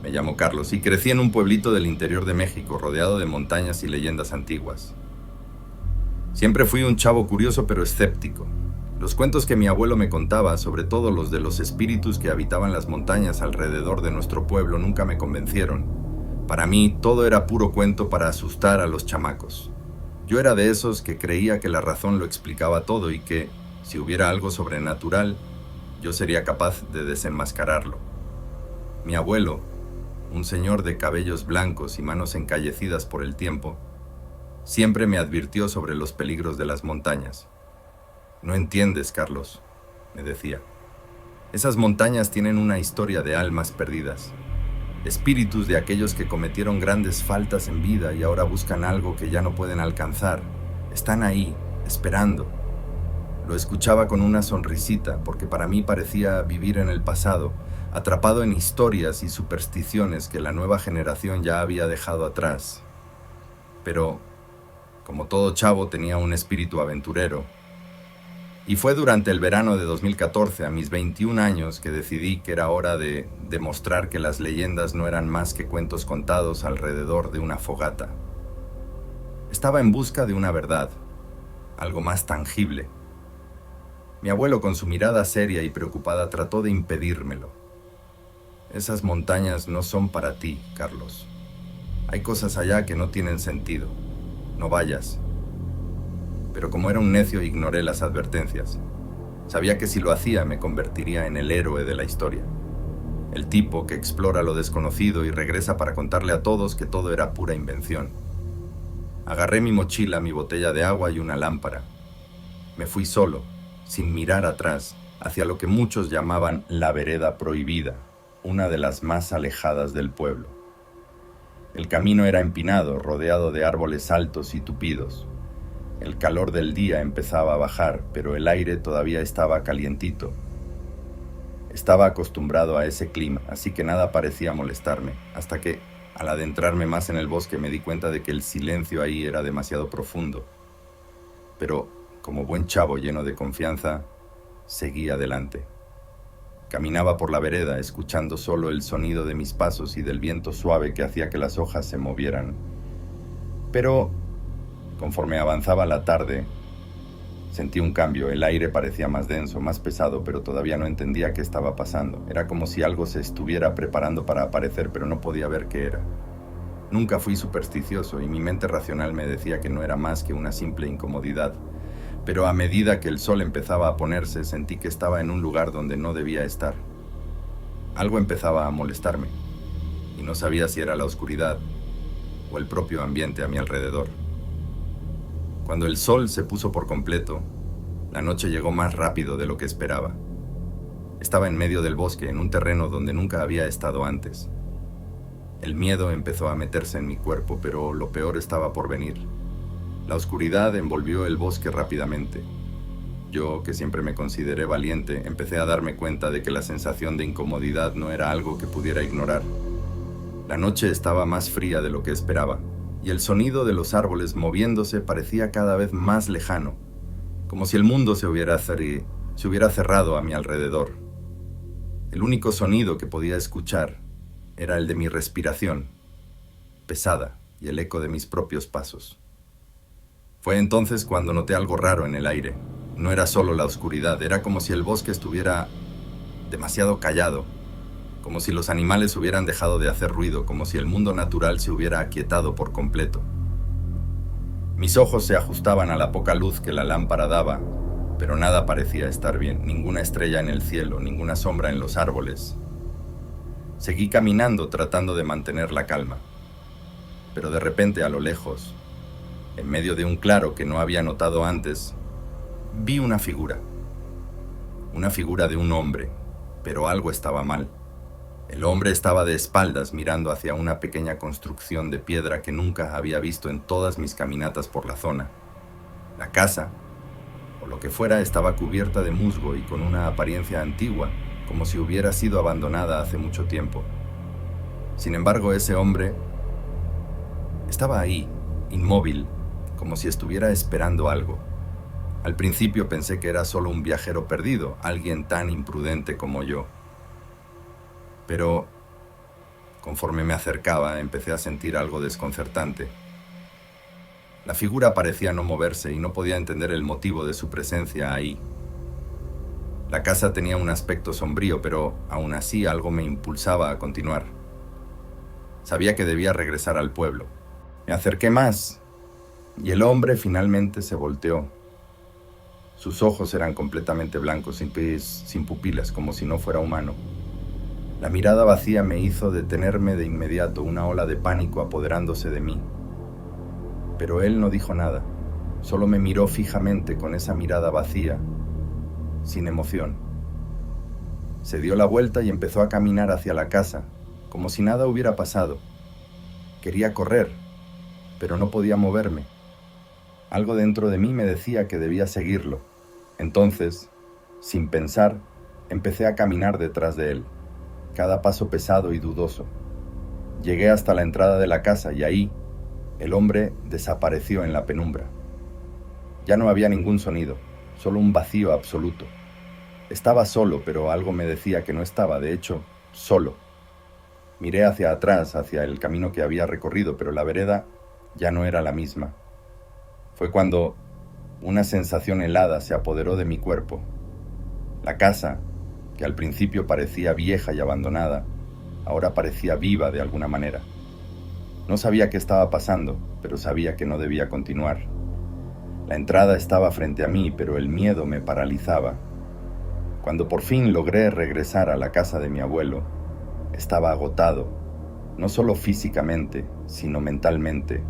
Me llamo Carlos y crecí en un pueblito del interior de México, rodeado de montañas y leyendas antiguas. Siempre fui un chavo curioso pero escéptico. Los cuentos que mi abuelo me contaba, sobre todo los de los espíritus que habitaban las montañas alrededor de nuestro pueblo, nunca me convencieron. Para mí, todo era puro cuento para asustar a los chamacos. Yo era de esos que creía que la razón lo explicaba todo y que, si hubiera algo sobrenatural, yo sería capaz de desenmascararlo. Mi abuelo, un señor de cabellos blancos y manos encallecidas por el tiempo, siempre me advirtió sobre los peligros de las montañas. No entiendes, Carlos, me decía. Esas montañas tienen una historia de almas perdidas, espíritus de aquellos que cometieron grandes faltas en vida y ahora buscan algo que ya no pueden alcanzar. Están ahí, esperando. Lo escuchaba con una sonrisita, porque para mí parecía vivir en el pasado, atrapado en historias y supersticiones que la nueva generación ya había dejado atrás. Pero, como todo chavo, tenía un espíritu aventurero. Y fue durante el verano de 2014, a mis 21 años, que decidí que era hora de demostrar que las leyendas no eran más que cuentos contados alrededor de una fogata. Estaba en busca de una verdad, algo más tangible. Mi abuelo, con su mirada seria y preocupada, trató de impedírmelo. Esas montañas no son para ti, Carlos. Hay cosas allá que no tienen sentido. No vayas. Pero como era un necio, ignoré las advertencias. Sabía que si lo hacía me convertiría en el héroe de la historia. El tipo que explora lo desconocido y regresa para contarle a todos que todo era pura invención. Agarré mi mochila, mi botella de agua y una lámpara. Me fui solo, sin mirar atrás, hacia lo que muchos llamaban la vereda prohibida, una de las más alejadas del pueblo. El camino era empinado, rodeado de árboles altos y tupidos. El calor del día empezaba a bajar, pero el aire todavía estaba calientito. Estaba acostumbrado a ese clima, así que nada parecía molestarme, hasta que, al adentrarme más en el bosque, me di cuenta de que el silencio ahí era demasiado profundo. Pero, como buen chavo lleno de confianza, seguí adelante. Caminaba por la vereda, escuchando solo el sonido de mis pasos y del viento suave que hacía que las hojas se movieran. Pero, conforme avanzaba la tarde, sentí un cambio. El aire parecía más denso, más pesado, pero todavía no entendía qué estaba pasando. Era como si algo se estuviera preparando para aparecer, pero no podía ver qué era. Nunca fui supersticioso y mi mente racional me decía que no era más que una simple incomodidad. Pero a medida que el sol empezaba a ponerse, sentí que estaba en un lugar donde no debía estar. Algo empezaba a molestarme, y no sabía si era la oscuridad o el propio ambiente a mi alrededor. Cuando el sol se puso por completo, la noche llegó más rápido de lo que esperaba. Estaba en medio del bosque, en un terreno donde nunca había estado antes. El miedo empezó a meterse en mi cuerpo, pero lo peor estaba por venir. La oscuridad envolvió el bosque rápidamente. Yo, que siempre me consideré valiente, empecé a darme cuenta de que la sensación de incomodidad no era algo que pudiera ignorar. La noche estaba más fría de lo que esperaba, y el sonido de los árboles moviéndose parecía cada vez más lejano, como si el mundo se hubiera cerrado a mi alrededor. El único sonido que podía escuchar era el de mi respiración, pesada, y el eco de mis propios pasos. Fue entonces cuando noté algo raro en el aire. No era solo la oscuridad, era como si el bosque estuviera demasiado callado, como si los animales hubieran dejado de hacer ruido, como si el mundo natural se hubiera aquietado por completo. Mis ojos se ajustaban a la poca luz que la lámpara daba, pero nada parecía estar bien, ninguna estrella en el cielo, ninguna sombra en los árboles. Seguí caminando tratando de mantener la calma, pero de repente a lo lejos, en medio de un claro que no había notado antes, vi una figura de un hombre, pero algo estaba mal. El hombre estaba de espaldas mirando hacia una pequeña construcción de piedra que nunca había visto en todas mis caminatas por la zona. La casa, o lo que fuera, estaba cubierta de musgo y con una apariencia antigua, como si hubiera sido abandonada hace mucho tiempo. Sin embargo, ese hombre estaba ahí, inmóvil, como si estuviera esperando algo. Al principio pensé que era solo un viajero perdido, alguien tan imprudente como yo. Pero Conforme me acercaba, empecé a sentir algo desconcertante. La figura parecía no moverse y no podía entender el motivo de su presencia ahí. La casa tenía un aspecto sombrío, pero aún así algo me impulsaba a continuar. Sabía que debía regresar al pueblo. Me acerqué más y el hombre finalmente se volteó. Sus ojos eran completamente blancos, sin pupilas, como si no fuera humano. La mirada vacía me hizo detenerme de inmediato, una ola de pánico apoderándose de mí. Pero él no dijo nada, solo me miró fijamente con esa mirada vacía, sin emoción. Se dio la vuelta y empezó a caminar hacia la casa, como si nada hubiera pasado. Quería correr, pero no podía moverme. Algo dentro de mí me decía que debía seguirlo. Entonces, sin pensar, empecé a caminar detrás de él, cada paso pesado y dudoso. Llegué hasta la entrada de la casa y ahí, el hombre desapareció en la penumbra. Ya no había ningún sonido, solo un vacío absoluto. Estaba solo, pero algo me decía que no estaba, de hecho, solo. Miré hacia atrás, hacia el camino que había recorrido, pero la vereda ya no era la misma. Fue cuando una sensación helada se apoderó de mi cuerpo. La casa, que al principio parecía vieja y abandonada, ahora parecía viva de alguna manera. No sabía qué estaba pasando, pero sabía que no debía continuar. La entrada estaba frente a mí, pero el miedo me paralizaba. Cuando por fin logré regresar a la casa de mi abuelo, estaba agotado, no solo físicamente, sino mentalmente.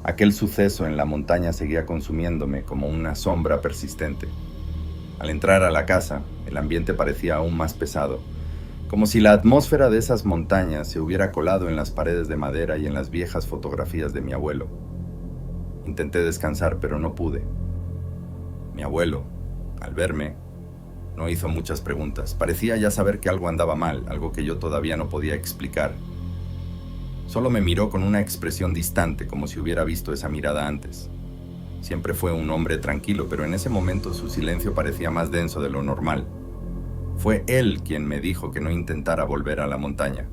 Aquel suceso en la montaña seguía consumiéndome como una sombra persistente. Al entrar a la casa, el ambiente parecía aún más pesado, como si la atmósfera de esas montañas se hubiera colado en las paredes de madera y en las viejas fotografías de mi abuelo. Intenté descansar, pero no pude. Mi abuelo, al verme, no hizo muchas preguntas. Parecía ya saber que algo andaba mal, algo que yo todavía no podía explicar. Solo me miró con una expresión distante, como si hubiera visto esa mirada antes. Siempre fue un hombre tranquilo, pero en ese momento su silencio parecía más denso de lo normal. Fue él quien me dijo que no intentara volver a la montaña.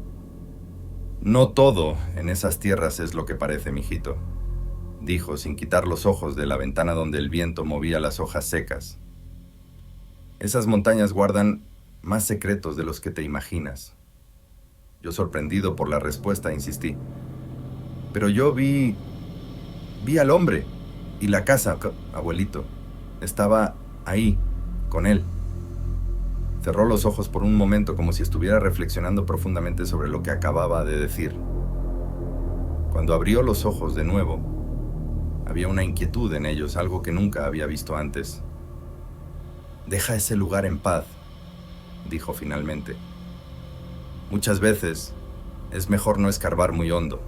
No todo en esas tierras es lo que parece, mijito, dijo sin quitar los ojos de la ventana donde el viento movía las hojas secas. Esas montañas guardan más secretos de los que te imaginas. Yo, sorprendido por la respuesta, insistí. Pero yo vi al hombre y la casa, abuelito. Estaba ahí, con él. Cerró los ojos por un momento como si estuviera reflexionando profundamente sobre lo que acababa de decir. Cuando abrió los ojos de nuevo, había una inquietud en ellos, algo que nunca había visto antes. «Deja ese lugar en paz», dijo finalmente. «Muchas veces es mejor no escarbar muy hondo».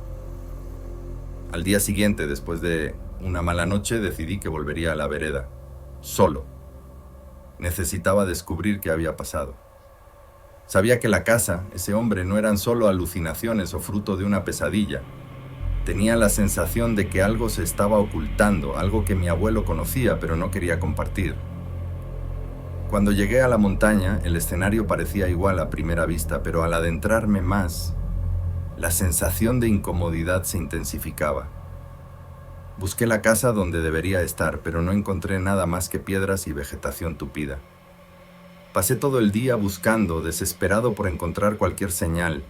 Al día siguiente, después de una mala noche, decidí que volvería a la vereda, solo. Necesitaba descubrir qué había pasado. Sabía que la casa, ese hombre, no eran solo alucinaciones o fruto de una pesadilla. Tenía la sensación de que algo se estaba ocultando, algo que mi abuelo conocía pero no quería compartir. Cuando llegué a la montaña, el escenario parecía igual a primera vista, pero al adentrarme más, la sensación de incomodidad se intensificaba. Busqué la casa donde debería estar, pero no encontré nada más que piedras y vegetación tupida. Pasé todo el día buscando, desesperado por encontrar cualquier señal.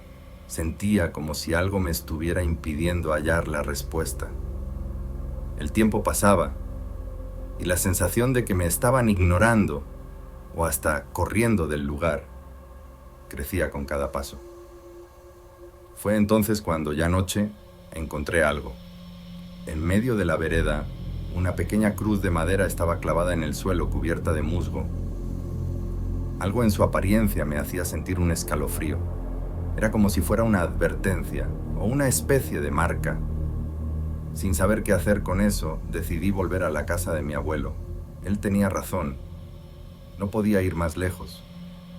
Sentía como si algo me estuviera impidiendo hallar la respuesta. El tiempo pasaba, y la sensación de que me estaban ignorando, o hasta corriendo del lugar, crecía con cada paso. Fue entonces cuando, ya noche, encontré algo. En medio de la vereda, una pequeña cruz de madera estaba clavada en el suelo, cubierta de musgo. Algo en su apariencia me hacía sentir un escalofrío. Era como si fuera una advertencia o una especie de marca. Sin saber qué hacer con eso, decidí volver a la casa de mi abuelo. Él tenía razón. No podía ir más lejos.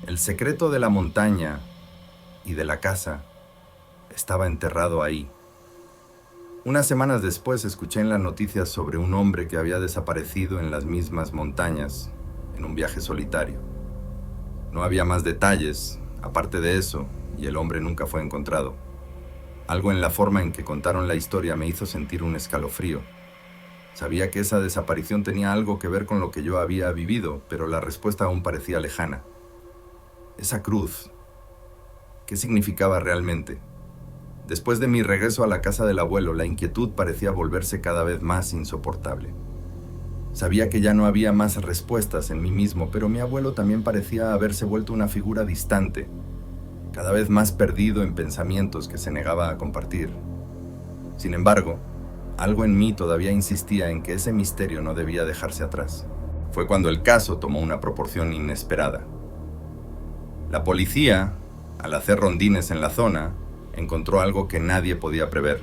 El secreto de la montaña y de la casa estaba enterrado ahí. Unas semanas después escuché en las noticias sobre un hombre que había desaparecido en las mismas montañas, en un viaje solitario. No había más detalles. Aparte de eso, y el hombre nunca fue encontrado. Algo en la forma en que contaron la historia me hizo sentir un escalofrío. Sabía que esa desaparición tenía algo que ver con lo que yo había vivido, pero la respuesta aún parecía lejana. Esa cruz, ¿qué significaba realmente? Después de mi regreso a la casa del abuelo, la inquietud parecía volverse cada vez más insoportable. Sabía que ya no había más respuestas en mí mismo, pero mi abuelo también parecía haberse vuelto una figura distante, cada vez más perdido en pensamientos que se negaba a compartir. Sin embargo, algo en mí todavía insistía en que ese misterio no debía dejarse atrás. Fue cuando el caso tomó una proporción inesperada. La policía, al hacer rondines en la zona, encontró algo que nadie podía prever: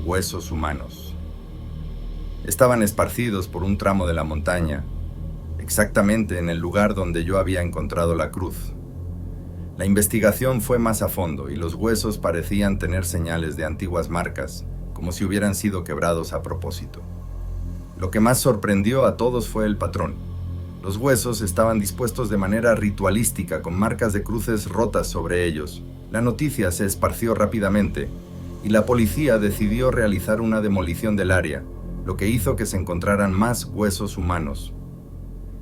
huesos humanos. Estaban esparcidos por un tramo de la montaña, exactamente en el lugar donde yo había encontrado la cruz. La investigación fue más a fondo y los huesos parecían tener señales de antiguas marcas, como si hubieran sido quebrados a propósito. Lo que más sorprendió a todos fue el patrón. Los huesos estaban dispuestos de manera ritualística, con marcas de cruces rotas sobre ellos. La noticia se esparció rápidamente y la policía decidió realizar una demolición del área, lo que hizo que se encontraran más huesos humanos.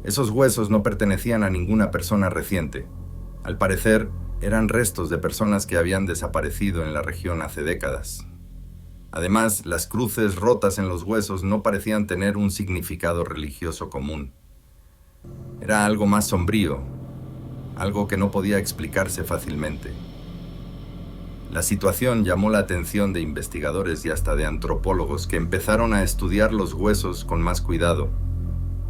Esos huesos no pertenecían a ninguna persona reciente. Al parecer, eran restos de personas que habían desaparecido en la región hace décadas. Además, las cruces rotas en los huesos no parecían tener un significado religioso común. Era algo más sombrío, algo que no podía explicarse fácilmente. La situación llamó la atención de investigadores y hasta de antropólogos que empezaron a estudiar los huesos con más cuidado.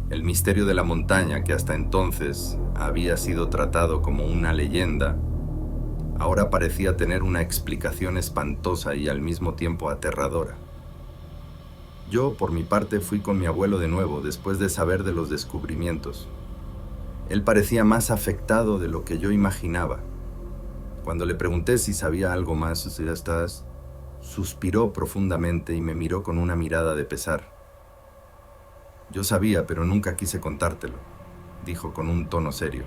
El misterio de la montaña, que hasta entonces había sido tratado como una leyenda, ahora parecía tener una explicación espantosa y al mismo tiempo aterradora. Yo, por mi parte, fui con mi abuelo de nuevo después de saber de los descubrimientos. Él parecía más afectado de lo que yo imaginaba. Cuando le pregunté si sabía algo más, suspiró profundamente y me miró con una mirada de pesar. Yo sabía, pero nunca quise contártelo, dijo con un tono serio.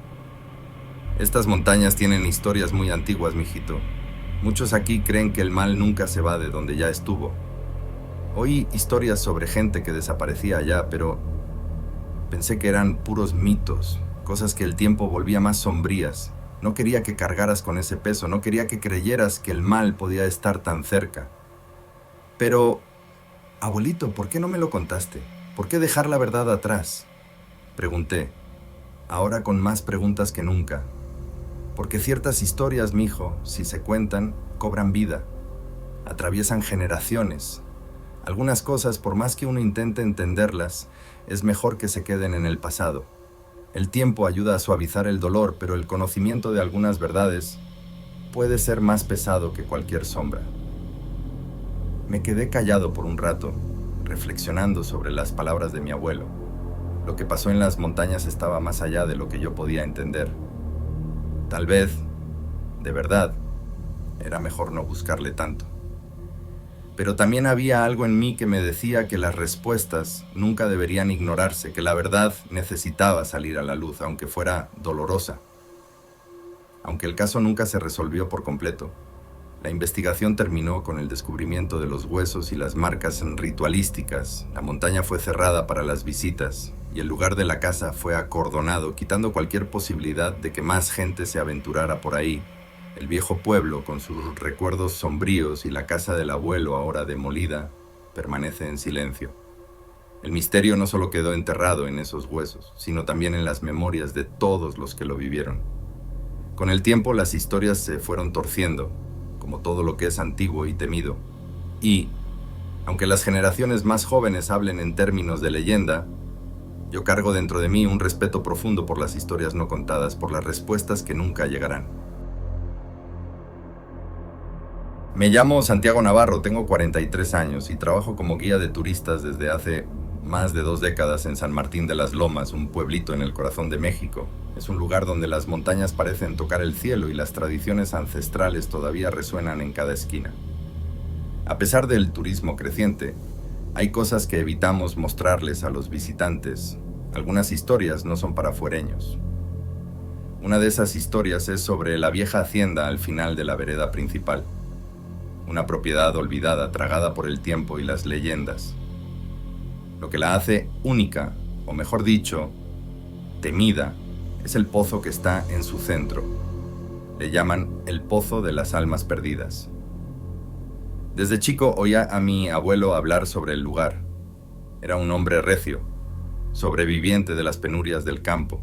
Estas montañas tienen historias muy antiguas, mijito. Muchos aquí creen que el mal nunca se va de donde ya estuvo. Oí historias sobre gente que desaparecía allá, pero pensé que eran puros mitos, cosas que el tiempo volvía más sombrías. No quería que cargaras con ese peso, no quería que creyeras que el mal podía estar tan cerca. Pero, abuelito, ¿por qué no me lo contaste? ¿Por qué dejar la verdad atrás? Pregunté, ahora con más preguntas que nunca. Porque ciertas historias, mijo, si se cuentan, cobran vida. Atraviesan generaciones. Algunas cosas, por más que uno intente entenderlas, es mejor que se queden en el pasado. El tiempo ayuda a suavizar el dolor, pero el conocimiento de algunas verdades puede ser más pesado que cualquier sombra. Me quedé callado por un rato, reflexionando sobre las palabras de mi abuelo. Lo que pasó en las montañas estaba más allá de lo que yo podía entender. Tal vez, de verdad, era mejor no buscarle tanto. Pero también había algo en mí que me decía que las respuestas nunca deberían ignorarse, que la verdad necesitaba salir a la luz, aunque fuera dolorosa. Aunque el caso nunca se resolvió por completo, la investigación terminó con el descubrimiento de los huesos y las marcas ritualísticas. La montaña fue cerrada para las visitas y el lugar de la casa fue acordonado, quitando cualquier posibilidad de que más gente se aventurara por ahí. El viejo pueblo, con sus recuerdos sombríos, y la casa del abuelo, ahora demolida, permanece en silencio. El misterio no solo quedó enterrado en esos huesos, sino también en las memorias de todos los que lo vivieron. Con el tiempo las historias se fueron torciendo, como todo lo que es antiguo y temido. Y, aunque las generaciones más jóvenes hablen en términos de leyenda, yo cargo dentro de mí un respeto profundo por las historias no contadas, por las respuestas que nunca llegarán. Me llamo Santiago Navarro, tengo 43 años y trabajo como guía de turistas desde hace más de 2 décadas en San Martín de las Lomas, un pueblito en el corazón de México. Es un lugar donde las montañas parecen tocar el cielo y las tradiciones ancestrales todavía resuenan en cada esquina. A pesar del turismo creciente, hay cosas que evitamos mostrarles a los visitantes. Algunas historias no son para fuereños. Una de esas historias es sobre la vieja hacienda al final de la vereda principal, una propiedad olvidada, tragada por el tiempo y las leyendas. Lo que la hace única, o mejor dicho, temida, es el pozo que está en su centro. Le llaman el Pozo de las Almas Perdidas. Desde chico oía a mi abuelo hablar sobre el lugar. Era un hombre recio, sobreviviente de las penurias del campo,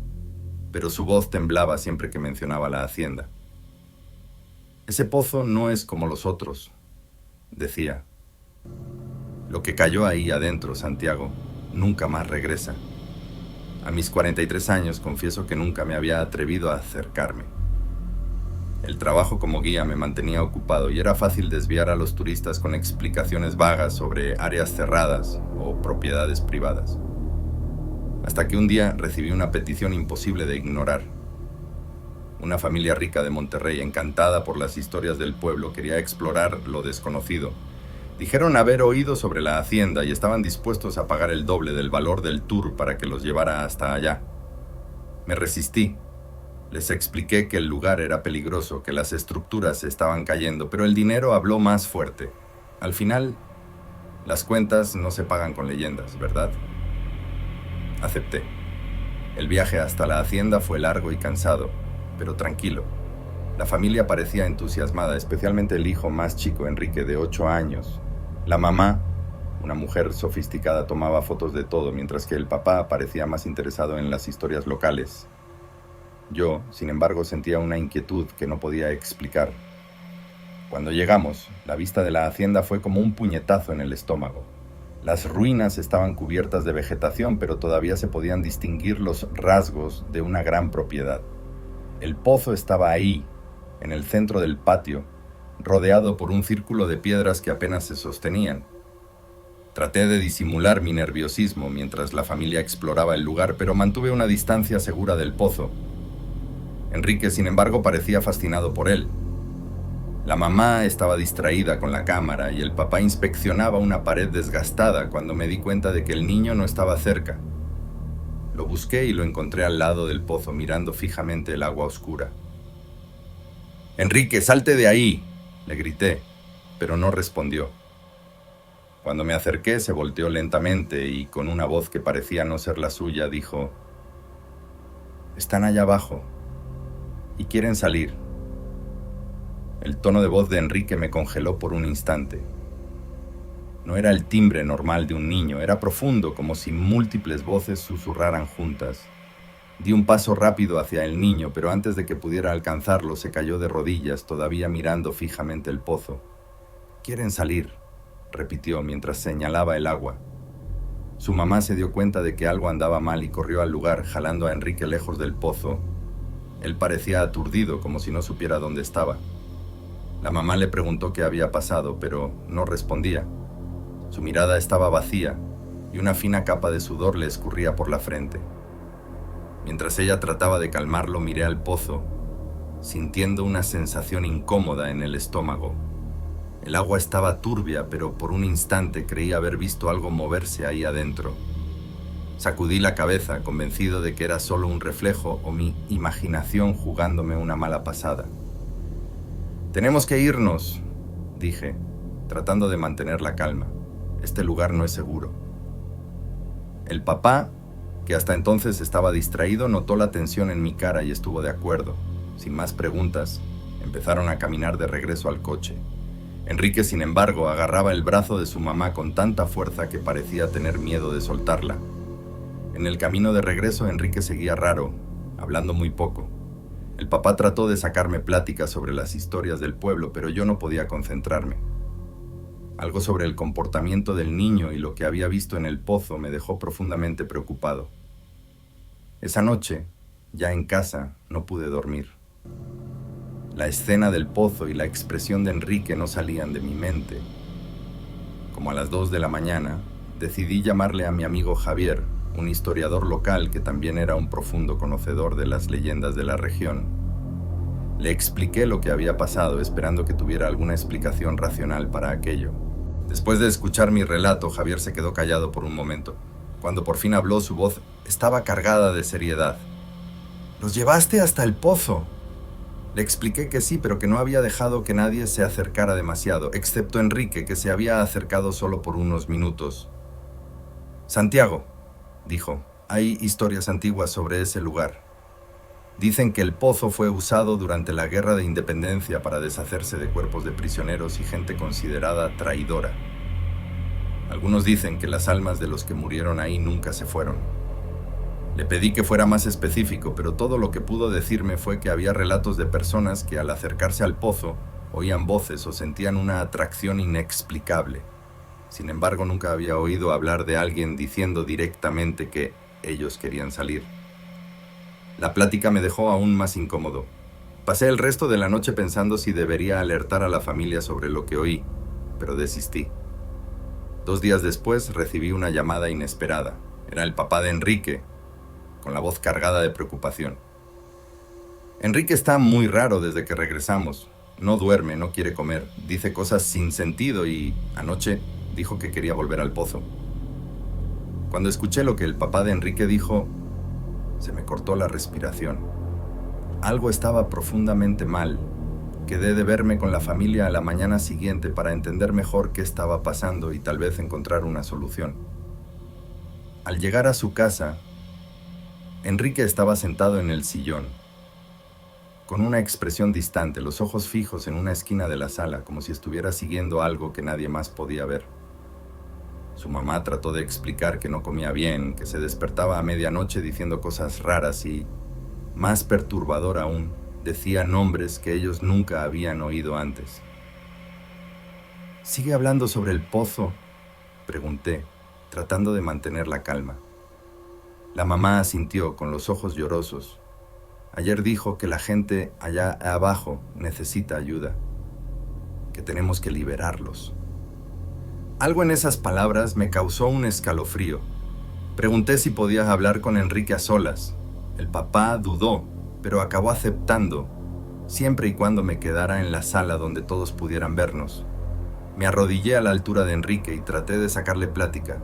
pero su voz temblaba siempre que mencionaba la hacienda. Ese pozo no es como los otros, decía. Lo que cayó ahí adentro, Santiago, nunca más regresa. A mis 43 años confieso que nunca me había atrevido a acercarme. El trabajo como guía me mantenía ocupado y era fácil desviar a los turistas con explicaciones vagas sobre áreas cerradas o propiedades privadas. Hasta que un día recibí una petición imposible de ignorar. Una familia rica de Monterrey, encantada por las historias del pueblo, quería explorar lo desconocido. Dijeron haber oído sobre la hacienda y estaban dispuestos a pagar el doble del valor del tour para que los llevara hasta allá. Me resistí. Les expliqué que el lugar era peligroso, que las estructuras se estaban cayendo, pero el dinero habló más fuerte. Al final, las cuentas no se pagan con leyendas, ¿verdad? Acepté. El viaje hasta la hacienda fue largo y cansado, pero tranquilo. La familia parecía entusiasmada, especialmente el hijo más chico, Enrique, de 8 años. La mamá, una mujer sofisticada, tomaba fotos de todo, mientras que el papá parecía más interesado en las historias locales. Yo, sin embargo, sentía una inquietud que no podía explicar. Cuando llegamos, la vista de la hacienda fue como un puñetazo en el estómago. Las ruinas estaban cubiertas de vegetación, pero todavía se podían distinguir los rasgos de una gran propiedad. El pozo estaba ahí, en el centro del patio, rodeado por un círculo de piedras que apenas se sostenían. Traté de disimular mi nerviosismo mientras la familia exploraba el lugar, pero mantuve una distancia segura del pozo. Enrique, sin embargo, parecía fascinado por él. La mamá estaba distraída con la cámara y el papá inspeccionaba una pared desgastada cuando me di cuenta de que el niño no estaba cerca. Lo busqué y lo encontré al lado del pozo, mirando fijamente el agua oscura. «Enrique, salte de ahí», le grité, pero no respondió. Cuando me acerqué, se volteó lentamente y, con una voz que parecía no ser la suya, dijo: «Están allá abajo y quieren salir». El tono de voz de Enrique me congeló por un instante. No era el timbre normal de un niño, era profundo, como si múltiples voces susurraran juntas. Di un paso rápido hacia el niño, pero antes de que pudiera alcanzarlo, se cayó de rodillas, todavía mirando fijamente el pozo. «Quieren salir», repitió mientras señalaba el agua. Su mamá se dio cuenta de que algo andaba mal y corrió al lugar, jalando a Enrique lejos del pozo. Él parecía aturdido, como si no supiera dónde estaba. La mamá le preguntó qué había pasado, pero no respondía. Su mirada estaba vacía y una fina capa de sudor le escurría por la frente. Mientras ella trataba de calmarlo, miré al pozo, sintiendo una sensación incómoda en el estómago. El agua estaba turbia, pero por un instante creí haber visto algo moverse ahí adentro. Sacudí la cabeza, convencido de que era solo un reflejo o mi imaginación jugándome una mala pasada. «Tenemos que irnos», dije, tratando de mantener la calma. «Este lugar no es seguro». El papá, que hasta entonces estaba distraído, notó la tensión en mi cara y estuvo de acuerdo. Sin más preguntas, empezaron a caminar de regreso al coche. Enrique, sin embargo, agarraba el brazo de su mamá con tanta fuerza que parecía tener miedo de soltarla. En el camino de regreso, Enrique seguía raro, hablando muy poco. El papá trató de sacarme pláticas sobre las historias del pueblo, pero yo no podía concentrarme. Algo sobre el comportamiento del niño y lo que había visto en el pozo me dejó profundamente preocupado. Esa noche, ya en casa, no pude dormir. La escena del pozo y la expresión de Enrique no salían de mi mente. Como a las 2 de la mañana, decidí llamarle a mi amigo Javier, un historiador local que también era un profundo conocedor de las leyendas de la región. Le expliqué lo que había pasado, esperando que tuviera alguna explicación racional para aquello. Después de escuchar mi relato, Javier se quedó callado por un momento. Cuando por fin habló, su voz estaba cargada de seriedad. ¿Los llevaste hasta el pozo? Le expliqué que sí, pero que no había dejado que nadie se acercara demasiado, excepto Enrique, que se había acercado solo por unos minutos. Santiago, dijo, hay historias antiguas sobre ese lugar. Dicen que el pozo fue usado durante la Guerra de Independencia para deshacerse de cuerpos de prisioneros y gente considerada traidora. Algunos dicen que las almas de los que murieron ahí nunca se fueron. Le pedí que fuera más específico, pero todo lo que pudo decirme fue que había relatos de personas que al acercarse al pozo oían voces o sentían una atracción inexplicable. Sin embargo, nunca había oído hablar de alguien diciendo directamente que ellos querían salir. La plática me dejó aún más incómodo. Pasé el resto de la noche pensando si debería alertar a la familia sobre lo que oí, pero desistí. 2 días después recibí una llamada inesperada. Era el papá de Enrique, con la voz cargada de preocupación. Enrique está muy raro desde que regresamos. No duerme, no quiere comer, dice cosas sin sentido y anoche dijo que quería volver al pozo. Cuando escuché lo que el papá de Enrique dijo, se me cortó la respiración. Algo estaba profundamente mal. Quedé de verme con la familia a la mañana siguiente para entender mejor qué estaba pasando y tal vez encontrar una solución. Al llegar a su casa, Enrique estaba sentado en el sillón, con una expresión distante, los ojos fijos en una esquina de la sala, como si estuviera siguiendo algo que nadie más podía ver. Su mamá trató de explicar que no comía bien, que se despertaba a medianoche diciendo cosas raras y, más perturbador aún, decía nombres que ellos nunca habían oído antes. ¿Sigue hablando sobre el pozo?, pregunté, tratando de mantener la calma. La mamá asintió con los ojos llorosos. Ayer dijo que la gente allá abajo necesita ayuda, que tenemos que liberarlos. Algo en esas palabras me causó un escalofrío. Pregunté si podía hablar con Enrique a solas. El papá dudó, pero acabó aceptando, siempre y cuando me quedara en la sala donde todos pudieran vernos. Me arrodillé a la altura de Enrique y traté de sacarle plática.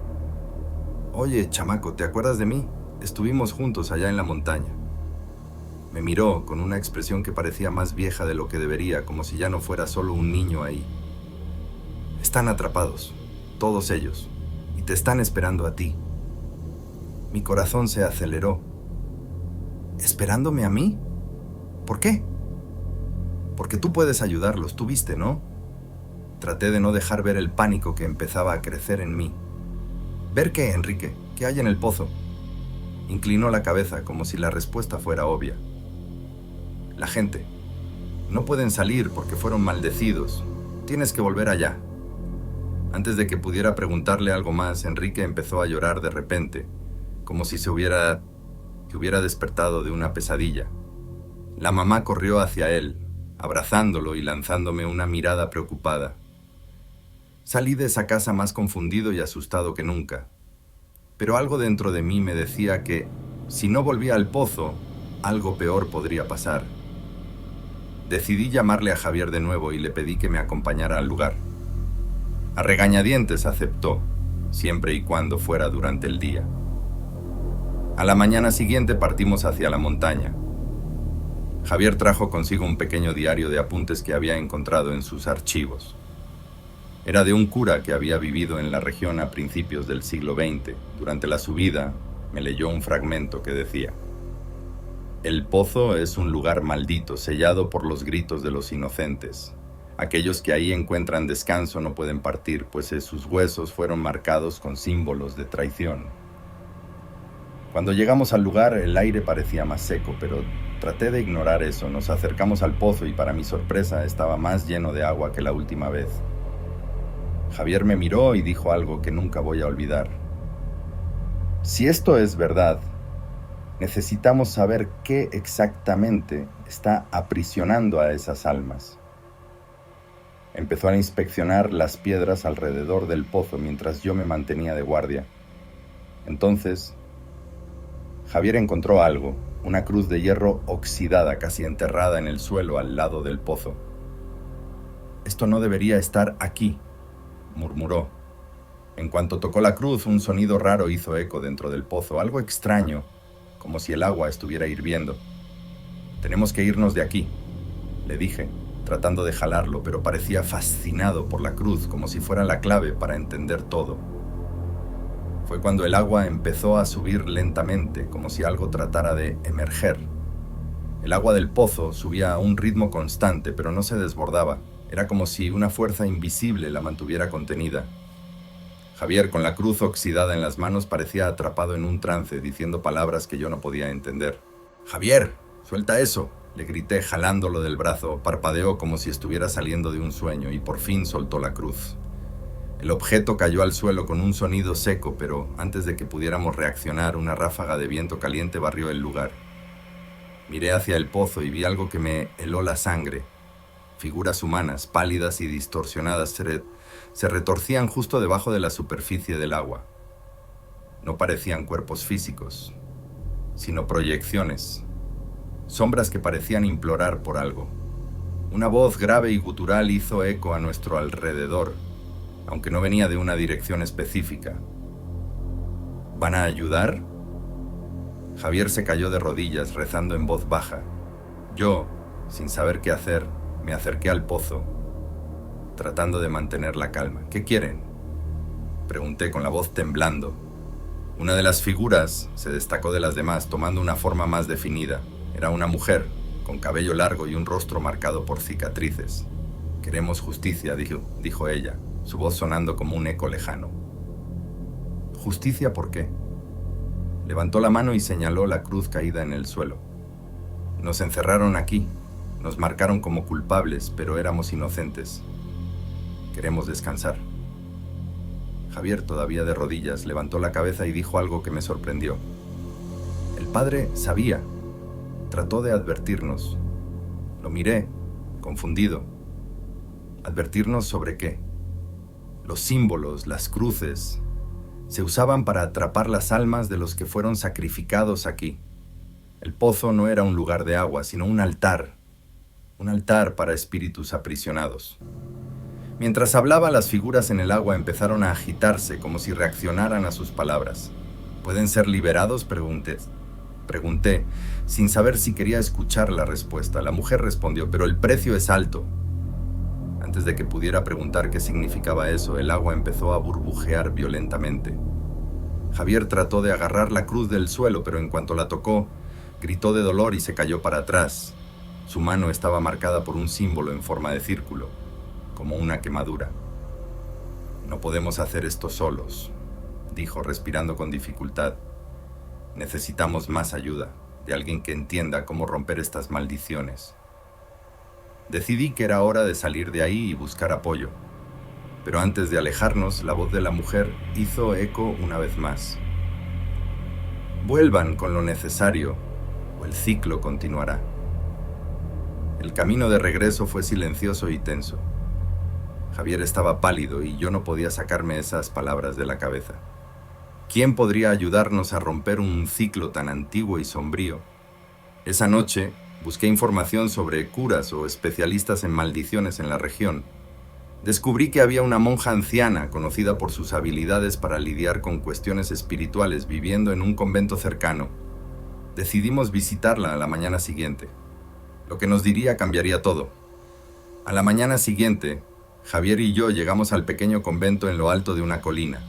«Oye, chamaco, ¿te acuerdas de mí? Estuvimos juntos allá en la montaña». Me miró con una expresión que parecía más vieja de lo que debería, como si ya no fuera solo un niño ahí. «Están atrapados, todos ellos, y te están esperando a ti». Mi corazón se aceleró. ¿Esperándome a mí? ¿Por qué? Porque tú puedes ayudarlos, tú viste, ¿no? Traté de no dejar ver el pánico que empezaba a crecer en mí. ¿Ver qué, Enrique? ¿Qué hay en el pozo? Inclinó la cabeza como si la respuesta fuera obvia. La gente. No pueden salir porque fueron maldecidos. Tienes que volver allá. Antes de que pudiera preguntarle algo más, Enrique empezó a llorar de repente, como si se hubiera despertado de una pesadilla. La mamá corrió hacia él, abrazándolo y lanzándome una mirada preocupada. Salí de esa casa más confundido y asustado que nunca. Pero algo dentro de mí me decía que, si no volvía al pozo, algo peor podría pasar. Decidí llamarle a Javier de nuevo y le pedí que me acompañara al lugar. A regañadientes aceptó, siempre y cuando fuera durante el día. A la mañana siguiente partimos hacia la montaña. Javier trajo consigo un pequeño diario de apuntes que había encontrado en sus archivos. Era de un cura que había vivido en la región a principios del siglo XX. Durante la subida, me leyó un fragmento que decía: «El pozo es un lugar maldito, sellado por los gritos de los inocentes. Aquellos que ahí encuentran descanso no pueden partir, pues sus huesos fueron marcados con símbolos de traición». Cuando llegamos al lugar, el aire parecía más seco, pero traté de ignorar eso. Nos acercamos al pozo y, para mi sorpresa, estaba más lleno de agua que la última vez. Javier me miró y dijo algo que nunca voy a olvidar. «Si esto es verdad, necesitamos saber qué exactamente está aprisionando a esas almas». Empezó a inspeccionar las piedras alrededor del pozo mientras yo me mantenía de guardia. Entonces, Javier encontró algo, una cruz de hierro oxidada, casi enterrada en el suelo al lado del pozo. «Esto no debería estar aquí», murmuró. En cuanto tocó la cruz, un sonido raro hizo eco dentro del pozo, algo extraño, como si el agua estuviera hirviendo. Tenemos que irnos de aquí, le dije, tratando de jalarlo, pero parecía fascinado por la cruz, como si fuera la clave para entender todo. Fue cuando el agua empezó a subir lentamente, como si algo tratara de emerger. El agua del pozo subía a un ritmo constante, pero no se desbordaba. Era como si una fuerza invisible la mantuviera contenida. Javier, con la cruz oxidada en las manos, parecía atrapado en un trance, diciendo palabras que yo no podía entender. «¡Javier! ¡Suelta eso!», le grité, jalándolo del brazo. Parpadeó como si estuviera saliendo de un sueño y por fin soltó la cruz. El objeto cayó al suelo con un sonido seco, pero antes de que pudiéramos reaccionar, una ráfaga de viento caliente barrió el lugar. Miré hacia el pozo y vi algo que me heló la sangre. Figuras humanas, pálidas y distorsionadas, se retorcían justo debajo de la superficie del agua. No parecían cuerpos físicos, sino proyecciones, sombras que parecían implorar por algo. Una voz grave y gutural hizo eco a nuestro alrededor, aunque no venía de una dirección específica. ¿Van a ayudar? Javier se cayó de rodillas, rezando en voz baja. Yo, sin saber qué hacer, me acerqué al pozo, tratando de mantener la calma. «¿Qué quieren?», pregunté con la voz temblando. Una de las figuras se destacó de las demás, tomando una forma más definida. Era una mujer, con cabello largo y un rostro marcado por cicatrices. «Queremos justicia», dijo ella, su voz sonando como un eco lejano. «¿Justicia por qué?». Levantó la mano y señaló la cruz caída en el suelo. «Nos encerraron aquí, nos marcaron como culpables, pero éramos inocentes. Queremos descansar». Javier, todavía de rodillas, levantó la cabeza y dijo algo que me sorprendió. El padre sabía. Trató de advertirnos. Lo miré, confundido. ¿Advertirnos sobre qué? Los símbolos, las cruces, se usaban para atrapar las almas de los que fueron sacrificados aquí. El pozo no era un lugar de agua, sino un altar para espíritus aprisionados. Mientras hablaba, las figuras en el agua empezaron a agitarse como si reaccionaran a sus palabras. ¿Pueden ser liberados?, pregunté, sin saber si quería escuchar la respuesta. La mujer respondió, «pero el precio es alto». Antes de que pudiera preguntar qué significaba eso, el agua empezó a burbujear violentamente. Javier trató de agarrar la cruz del suelo, pero en cuanto la tocó, gritó de dolor y se cayó para atrás. Su mano estaba marcada por un símbolo en forma de círculo, como una quemadura. «No podemos hacer esto solos», dijo, respirando con dificultad. «Necesitamos más ayuda, de alguien que entienda cómo romper estas maldiciones». Decidí que era hora de salir de ahí y buscar apoyo. Pero antes de alejarnos, la voz de la mujer hizo eco una vez más. «Vuelvan con lo necesario, o el ciclo continuará». El camino de regreso fue silencioso y tenso. Javier estaba pálido y yo no podía sacarme esas palabras de la cabeza. ¿Quién podría ayudarnos a romper un ciclo tan antiguo y sombrío? Esa noche busqué información sobre curas o especialistas en maldiciones en la región. Descubrí que había una monja anciana conocida por sus habilidades para lidiar con cuestiones espirituales viviendo en un convento cercano. Decidimos visitarla a la mañana siguiente. Lo que nos diría cambiaría todo. A la mañana siguiente, Javier y yo llegamos al pequeño convento en lo alto de una colina.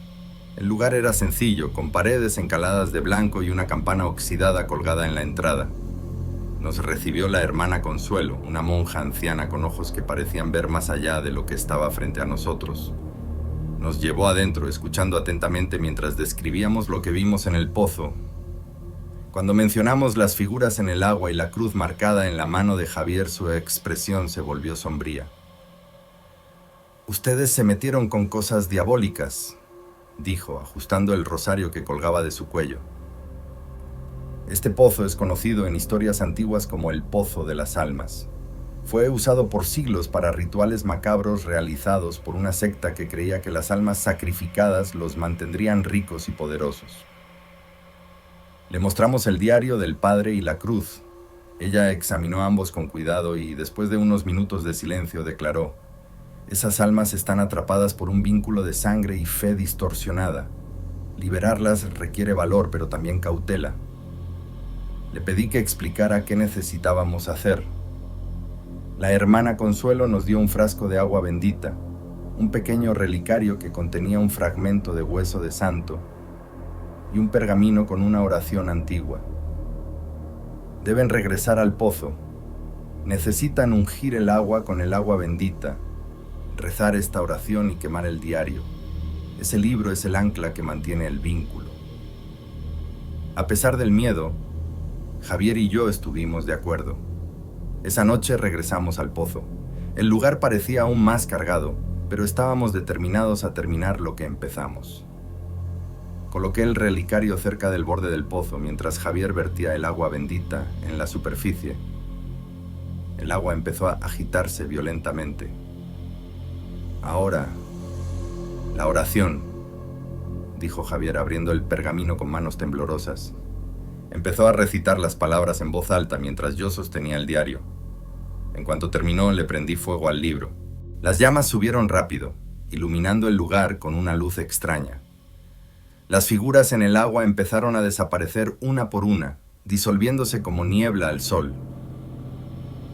El lugar era sencillo, con paredes encaladas de blanco y una campana oxidada colgada en la entrada. Nos recibió la hermana Consuelo, una monja anciana con ojos que parecían ver más allá de lo que estaba frente a nosotros. Nos llevó adentro, escuchando atentamente mientras describíamos lo que vimos en el pozo. Cuando mencionamos las figuras en el agua y la cruz marcada en la mano de Javier, su expresión se volvió sombría. «Ustedes se metieron con cosas diabólicas», dijo, ajustando el rosario que colgaba de su cuello. Este pozo es conocido en historias antiguas como el Pozo de las Almas. Fue usado por siglos para rituales macabros realizados por una secta que creía que las almas sacrificadas los mantendrían ricos y poderosos. Le mostramos el diario del padre y la cruz. Ella examinó ambos con cuidado y, después de unos minutos de silencio, declaró: «Esas almas están atrapadas por un vínculo de sangre y fe distorsionada. Liberarlas requiere valor, pero también cautela». Le pedí que explicara qué necesitábamos hacer. La hermana Consuelo nos dio un frasco de agua bendita, un pequeño relicario que contenía un fragmento de hueso de santo y un pergamino con una oración antigua. Deben regresar al pozo. Necesitan ungir el agua con el agua bendita, rezar esta oración y quemar el diario. Ese libro es el ancla que mantiene el vínculo. A pesar del miedo, Javier y yo estuvimos de acuerdo. Esa noche regresamos al pozo. El lugar parecía aún más cargado, pero estábamos determinados a terminar lo que empezamos. Coloqué el relicario cerca del borde del pozo mientras Javier vertía el agua bendita en la superficie. El agua empezó a agitarse violentamente. Ahora, la oración, dijo Javier abriendo el pergamino con manos temblorosas. Empezó a recitar las palabras en voz alta mientras yo sostenía el diario. En cuanto terminó, le prendí fuego al libro. Las llamas subieron rápido, iluminando el lugar con una luz extraña. Las figuras en el agua empezaron a desaparecer una por una, disolviéndose como niebla al sol.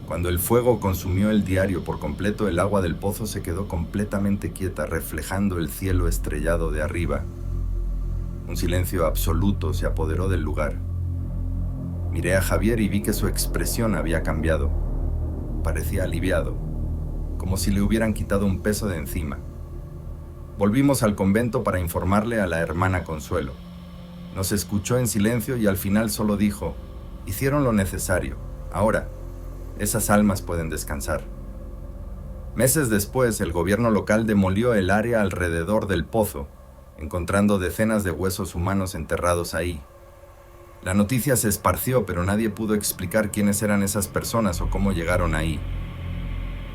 Cuando el fuego consumió el diario por completo, el agua del pozo se quedó completamente quieta, reflejando el cielo estrellado de arriba. Un silencio absoluto se apoderó del lugar. Miré a Javier y vi que su expresión había cambiado. Parecía aliviado, como si le hubieran quitado un peso de encima. Volvimos al convento para informarle a la hermana Consuelo. Nos escuchó en silencio y al final solo dijo: hicieron lo necesario. Ahora, esas almas pueden descansar. Meses después, el gobierno local demolió el área alrededor del pozo, encontrando decenas de huesos humanos enterrados ahí. La noticia se esparció, pero nadie pudo explicar quiénes eran esas personas o cómo llegaron ahí.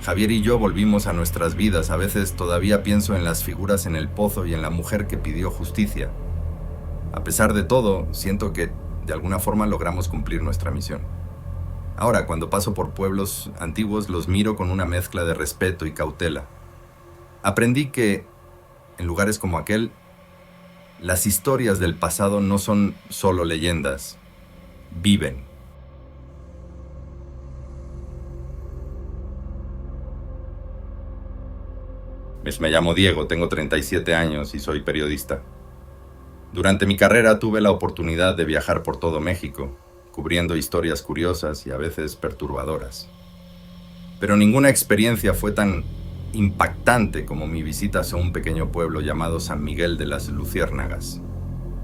Javier y yo volvimos a nuestras vidas. A veces todavía pienso en las figuras en el pozo y en la mujer que pidió justicia. A pesar de todo, siento que de alguna forma logramos cumplir nuestra misión. Ahora, cuando paso por pueblos antiguos, los miro con una mezcla de respeto y cautela. Aprendí que, en lugares como aquel, las historias del pasado no son solo leyendas, viven. Me llamo Diego, tengo 37 años y soy periodista. Durante mi carrera tuve la oportunidad de viajar por todo México, cubriendo historias curiosas y a veces perturbadoras. Pero ninguna experiencia fue tan impactante como mi visita a un pequeño pueblo llamado San Miguel de las Luciérnagas.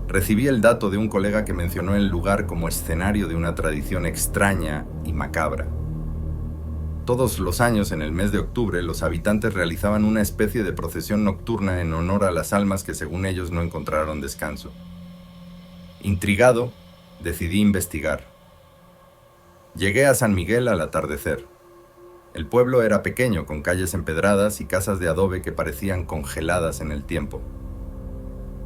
Recibí el dato de un colega que mencionó el lugar como escenario de una tradición extraña y macabra. Todos los años, en el mes de octubre, los habitantes realizaban una especie de procesión nocturna en honor a las almas que según ellos no encontraron descanso. Intrigado, decidí investigar. Llegué a San Miguel al atardecer. El pueblo era pequeño, con calles empedradas y casas de adobe que parecían congeladas en el tiempo.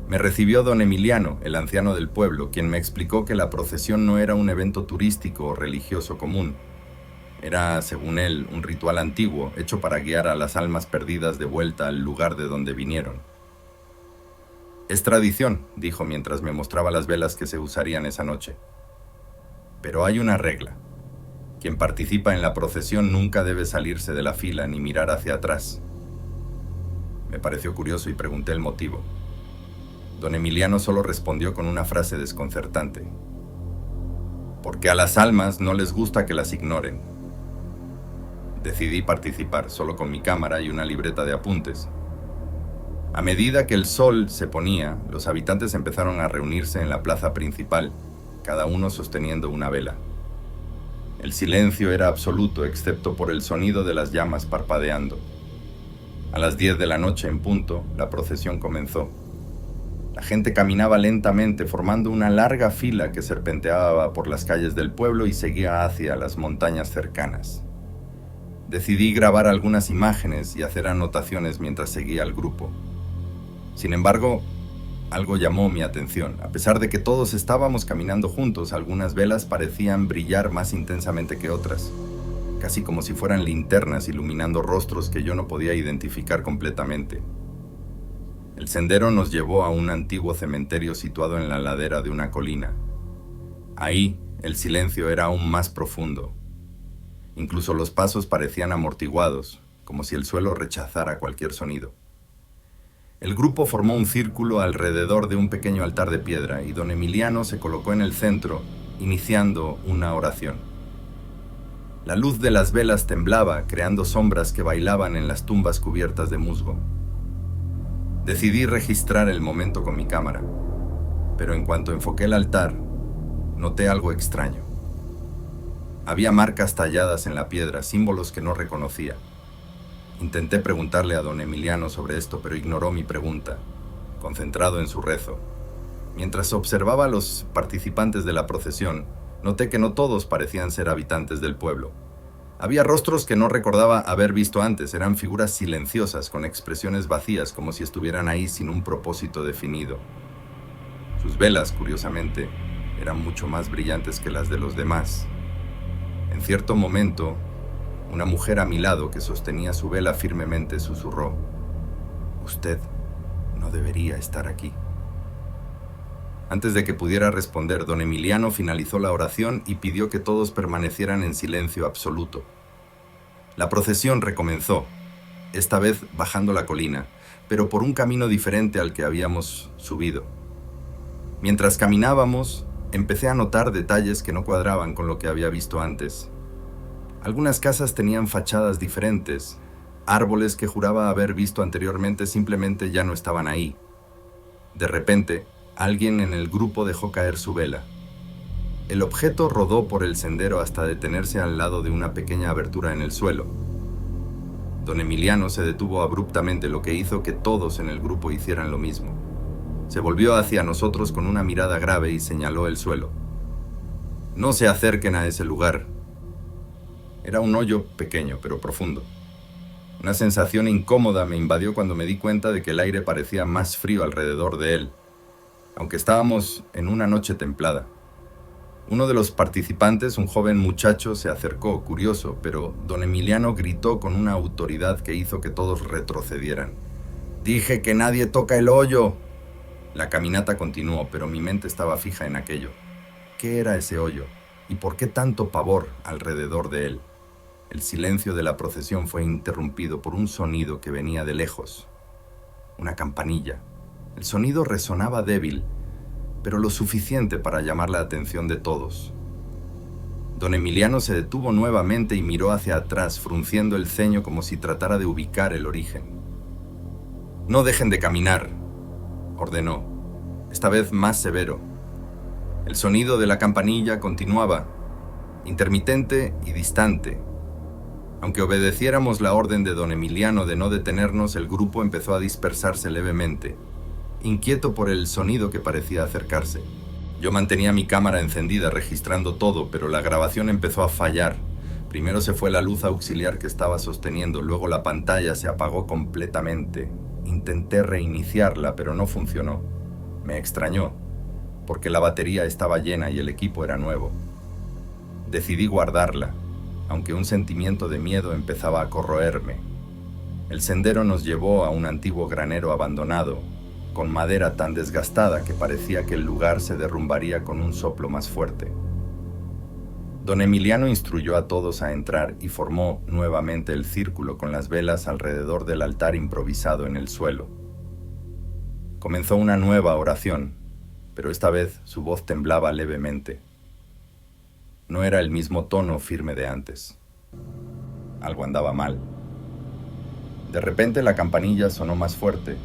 Me recibió don Emiliano, el anciano del pueblo, quien me explicó que la procesión no era un evento turístico o religioso común. Era, según él, un ritual antiguo, hecho para guiar a las almas perdidas de vuelta al lugar de donde vinieron. Es tradición, dijo mientras me mostraba las velas que se usarían esa noche. Pero hay una regla. Quien participa en la procesión nunca debe salirse de la fila ni mirar hacia atrás. Me pareció curioso y pregunté el motivo. Don Emiliano solo respondió con una frase desconcertante. Porque a las almas no les gusta que las ignoren. Decidí participar, solo con mi cámara y una libreta de apuntes. A medida que el sol se ponía, los habitantes empezaron a reunirse en la plaza principal, cada uno sosteniendo una vela. El silencio era absoluto, excepto por el sonido de las llamas parpadeando. A las 10 de la noche en punto, la procesión comenzó. La gente caminaba lentamente, formando una larga fila que serpenteaba por las calles del pueblo y seguía hacia las montañas cercanas. Decidí grabar algunas imágenes y hacer anotaciones mientras seguía al grupo. Sin embargo, algo llamó mi atención. A pesar de que todos estábamos caminando juntos, algunas velas parecían brillar más intensamente que otras, casi como si fueran linternas iluminando rostros que yo no podía identificar completamente. El sendero nos llevó a un antiguo cementerio situado en la ladera de una colina. Ahí, El silencio era aún más profundo. Incluso los pasos parecían amortiguados, como si el suelo rechazara cualquier sonido. El grupo formó un círculo alrededor de un pequeño altar de piedra y don Emiliano se colocó en el centro, iniciando una oración. La luz de las velas temblaba, creando sombras que bailaban en las tumbas cubiertas de musgo. Decidí registrar el momento con mi cámara, pero en cuanto enfoqué el altar, noté algo extraño. Había marcas talladas en la piedra, símbolos que no reconocía. Intenté preguntarle a don Emiliano sobre esto, pero ignoró mi pregunta, concentrado en su rezo. Mientras observaba a los participantes de la procesión, noté que no todos parecían ser habitantes del pueblo. Había rostros que no recordaba haber visto antes, eran figuras silenciosas, con expresiones vacías, como si estuvieran ahí sin un propósito definido. Sus velas, curiosamente, eran mucho más brillantes que las de los demás. En cierto momento, una mujer a mi lado que sostenía su vela firmemente susurró: «Usted no debería estar aquí». Antes de que pudiera responder, don Emiliano finalizó la oración y pidió que todos permanecieran en silencio absoluto. La procesión recomenzó, esta vez bajando la colina, pero por un camino diferente al que habíamos subido. Mientras caminábamos, empecé a notar detalles que no cuadraban con lo que había visto antes. Algunas casas tenían fachadas diferentes, árboles que juraba haber visto anteriormente simplemente ya no estaban ahí. De repente, alguien en el grupo dejó caer su vela. El objeto rodó por el sendero hasta detenerse al lado de una pequeña abertura en el suelo. Don Emiliano se detuvo abruptamente, lo que hizo que todos en el grupo hicieran lo mismo. Se volvió hacia nosotros con una mirada grave y señaló el suelo. «No se acerquen a ese lugar». Era un hoyo pequeño, pero profundo. Una sensación incómoda me invadió cuando me di cuenta de que el aire parecía más frío alrededor de él, aunque estábamos en una noche templada. Uno de los participantes, un joven muchacho, se acercó, curioso, pero don Emiliano gritó con una autoridad que hizo que todos retrocedieran. «¡Dije que nadie toca el hoyo!». La caminata continuó, pero mi mente estaba fija en aquello. ¿Qué era ese hoyo? ¿Y por qué tanto pavor alrededor de él? El silencio de la procesión fue interrumpido por un sonido que venía de lejos. Una campanilla. El sonido resonaba débil, pero lo suficiente para llamar la atención de todos. Don Emiliano se detuvo nuevamente y miró hacia atrás, frunciendo el ceño como si tratara de ubicar el origen. «No dejen de caminar», ordenó, esta vez más severo. El sonido de la campanilla continuaba, intermitente y distante. Aunque obedeciéramos la orden de don Emiliano de no detenernos, el grupo empezó a dispersarse levemente, inquieto por el sonido que parecía acercarse. Yo mantenía mi cámara encendida registrando todo, pero la grabación empezó a fallar. Primero se fue la luz auxiliar que estaba sosteniendo, luego la pantalla se apagó completamente. Intenté reiniciarla, pero no funcionó. Me extrañó, porque la batería estaba llena y el equipo era nuevo. Decidí guardarla, aunque un sentimiento de miedo empezaba a corroerme. El sendero nos llevó a un antiguo granero abandonado, con madera tan desgastada que parecía que el lugar se derrumbaría con un soplo más fuerte. Don Emiliano instruyó a todos a entrar y formó nuevamente el círculo con las velas alrededor del altar improvisado en el suelo. Comenzó una nueva oración, pero esta vez su voz temblaba levemente. No era el mismo tono firme de antes. Algo andaba mal. De repente la campanilla sonó más fuerte,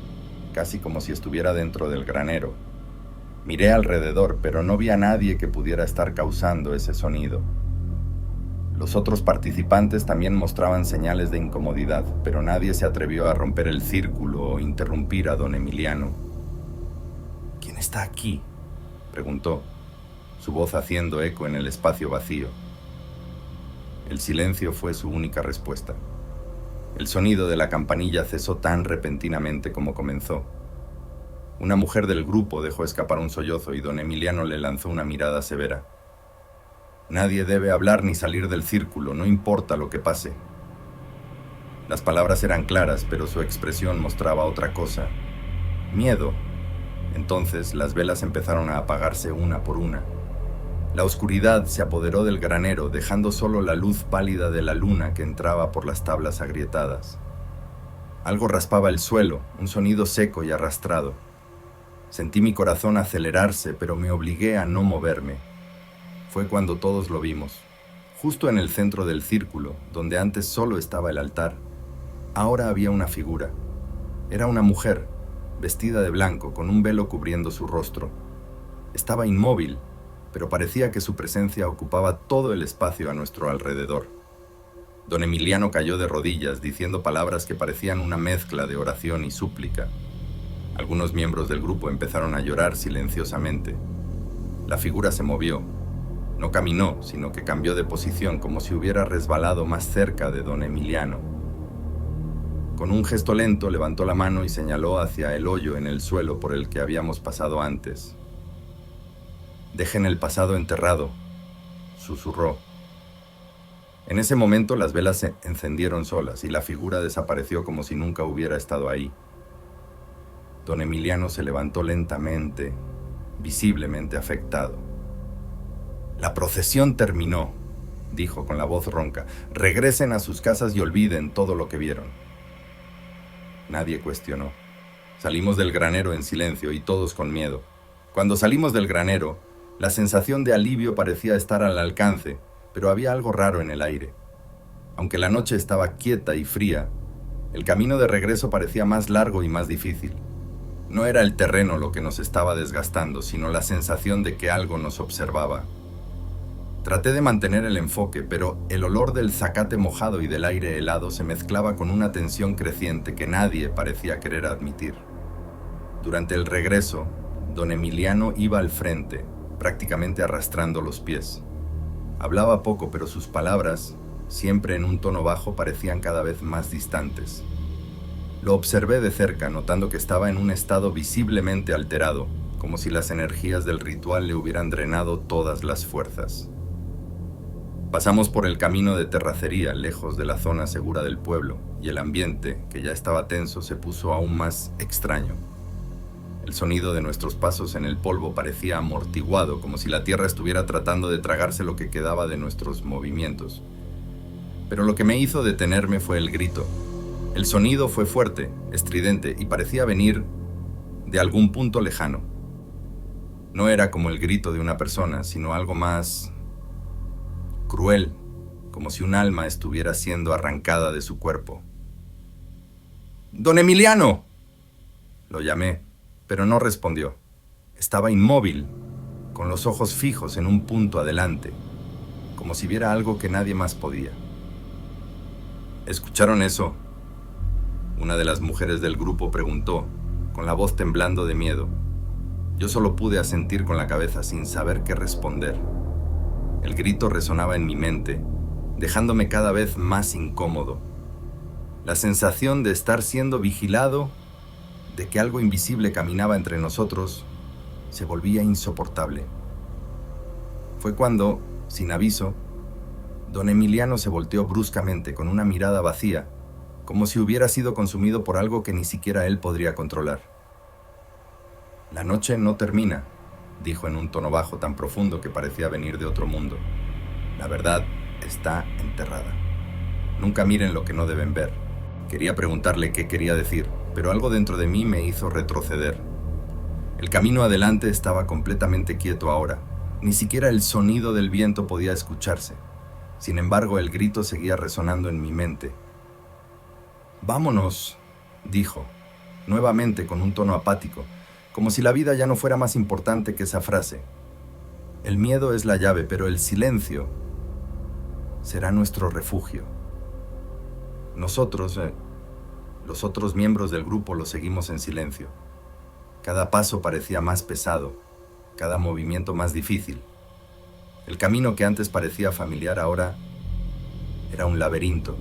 casi como si estuviera dentro del granero. Miré alrededor, pero no vi a nadie que pudiera estar causando ese sonido. Los otros participantes también mostraban señales de incomodidad, pero nadie se atrevió a romper el círculo o interrumpir a don Emiliano. «¿Quién está aquí?», preguntó, su voz haciendo eco en el espacio vacío. El silencio fue su única respuesta. El sonido de la campanilla cesó tan repentinamente como comenzó. Una mujer del grupo dejó escapar un sollozo y don Emiliano le lanzó una mirada severa. «Nadie debe hablar ni salir del círculo, no importa lo que pase». Las palabras eran claras, pero su expresión mostraba otra cosa. Miedo. Entonces las velas empezaron a apagarse una por una. La oscuridad se apoderó del granero, dejando solo la luz pálida de la luna que entraba por las tablas agrietadas. Algo raspaba el suelo, un sonido seco y arrastrado. Sentí mi corazón acelerarse, pero me obligué a no moverme. Fue cuando todos lo vimos. Justo en el centro del círculo, donde antes solo estaba el altar, ahora había una figura. Era una mujer, vestida de blanco, con un velo cubriendo su rostro. Estaba inmóvil, pero parecía que su presencia ocupaba todo el espacio a nuestro alrededor. Don Emiliano cayó de rodillas, diciendo palabras que parecían una mezcla de oración y súplica. Algunos miembros del grupo empezaron a llorar silenciosamente. La figura se movió. No caminó, sino que cambió de posición, como si hubiera resbalado más cerca de don Emiliano. Con un gesto lento levantó la mano y señaló hacia el hoyo en el suelo por el que habíamos pasado antes. «Dejen el pasado enterrado», susurró. En ese momento las velas se encendieron solas y la figura desapareció como si nunca hubiera estado ahí. Don Emiliano se levantó lentamente, visiblemente afectado. «La procesión terminó», dijo con la voz ronca. «Regresen a sus casas y olviden todo lo que vieron». Nadie cuestionó. Salimos del granero en silencio y todos con miedo. Cuando salimos del granero, la sensación de alivio parecía estar al alcance, pero había algo raro en el aire. Aunque la noche estaba quieta y fría, el camino de regreso parecía más largo y más difícil. No era el terreno lo que nos estaba desgastando, sino la sensación de que algo nos observaba. Traté de mantener el enfoque, pero el olor del zacate mojado y del aire helado se mezclaba con una tensión creciente que nadie parecía querer admitir. Durante el regreso, don Emiliano iba al frente, prácticamente arrastrando los pies. Hablaba poco, pero sus palabras, siempre en un tono bajo, parecían cada vez más distantes. Lo observé de cerca, notando que estaba en un estado visiblemente alterado, como si las energías del ritual le hubieran drenado todas las fuerzas. Pasamos por el camino de terracería, lejos de la zona segura del pueblo, y el ambiente, que ya estaba tenso, se puso aún más extraño. El sonido de nuestros pasos en el polvo parecía amortiguado, como si la tierra estuviera tratando de tragarse lo que quedaba de nuestros movimientos. Pero lo que me hizo detenerme fue el grito. El sonido fue fuerte, estridente, y parecía venir de algún punto lejano. No era como el grito de una persona, sino algo más cruel, como si un alma estuviera siendo arrancada de su cuerpo. «¡Don Emiliano!», lo llamé, pero no respondió. Estaba inmóvil, con los ojos fijos en un punto adelante, como si viera algo que nadie más podía. «¿Escucharon eso?», una de las mujeres del grupo preguntó, con la voz temblando de miedo. Yo solo pude asentir con la cabeza sin saber qué responder. El grito resonaba en mi mente, dejándome cada vez más incómodo. La sensación de estar siendo vigilado, de que algo invisible caminaba entre nosotros, se volvía insoportable. Fue cuando, sin aviso, don Emiliano se volteó bruscamente con una mirada vacía, como si hubiera sido consumido por algo que ni siquiera él podría controlar. «La noche no termina», dijo en un tono bajo tan profundo que parecía venir de otro mundo. «La verdad está enterrada. Nunca miren lo que no deben ver». Quería preguntarle qué quería decir, pero algo dentro de mí me hizo retroceder. El camino adelante estaba completamente quieto ahora. Ni siquiera el sonido del viento podía escucharse. Sin embargo, el grito seguía resonando en mi mente. «Vámonos», dijo, nuevamente con un tono apático, como si la vida ya no fuera más importante que esa frase. «El miedo es la llave, pero el silencio será nuestro refugio». Nosotros, los otros miembros del grupo, lo seguimos en silencio. Cada paso parecía más pesado, cada movimiento más difícil. El camino que antes parecía familiar ahora era un laberinto.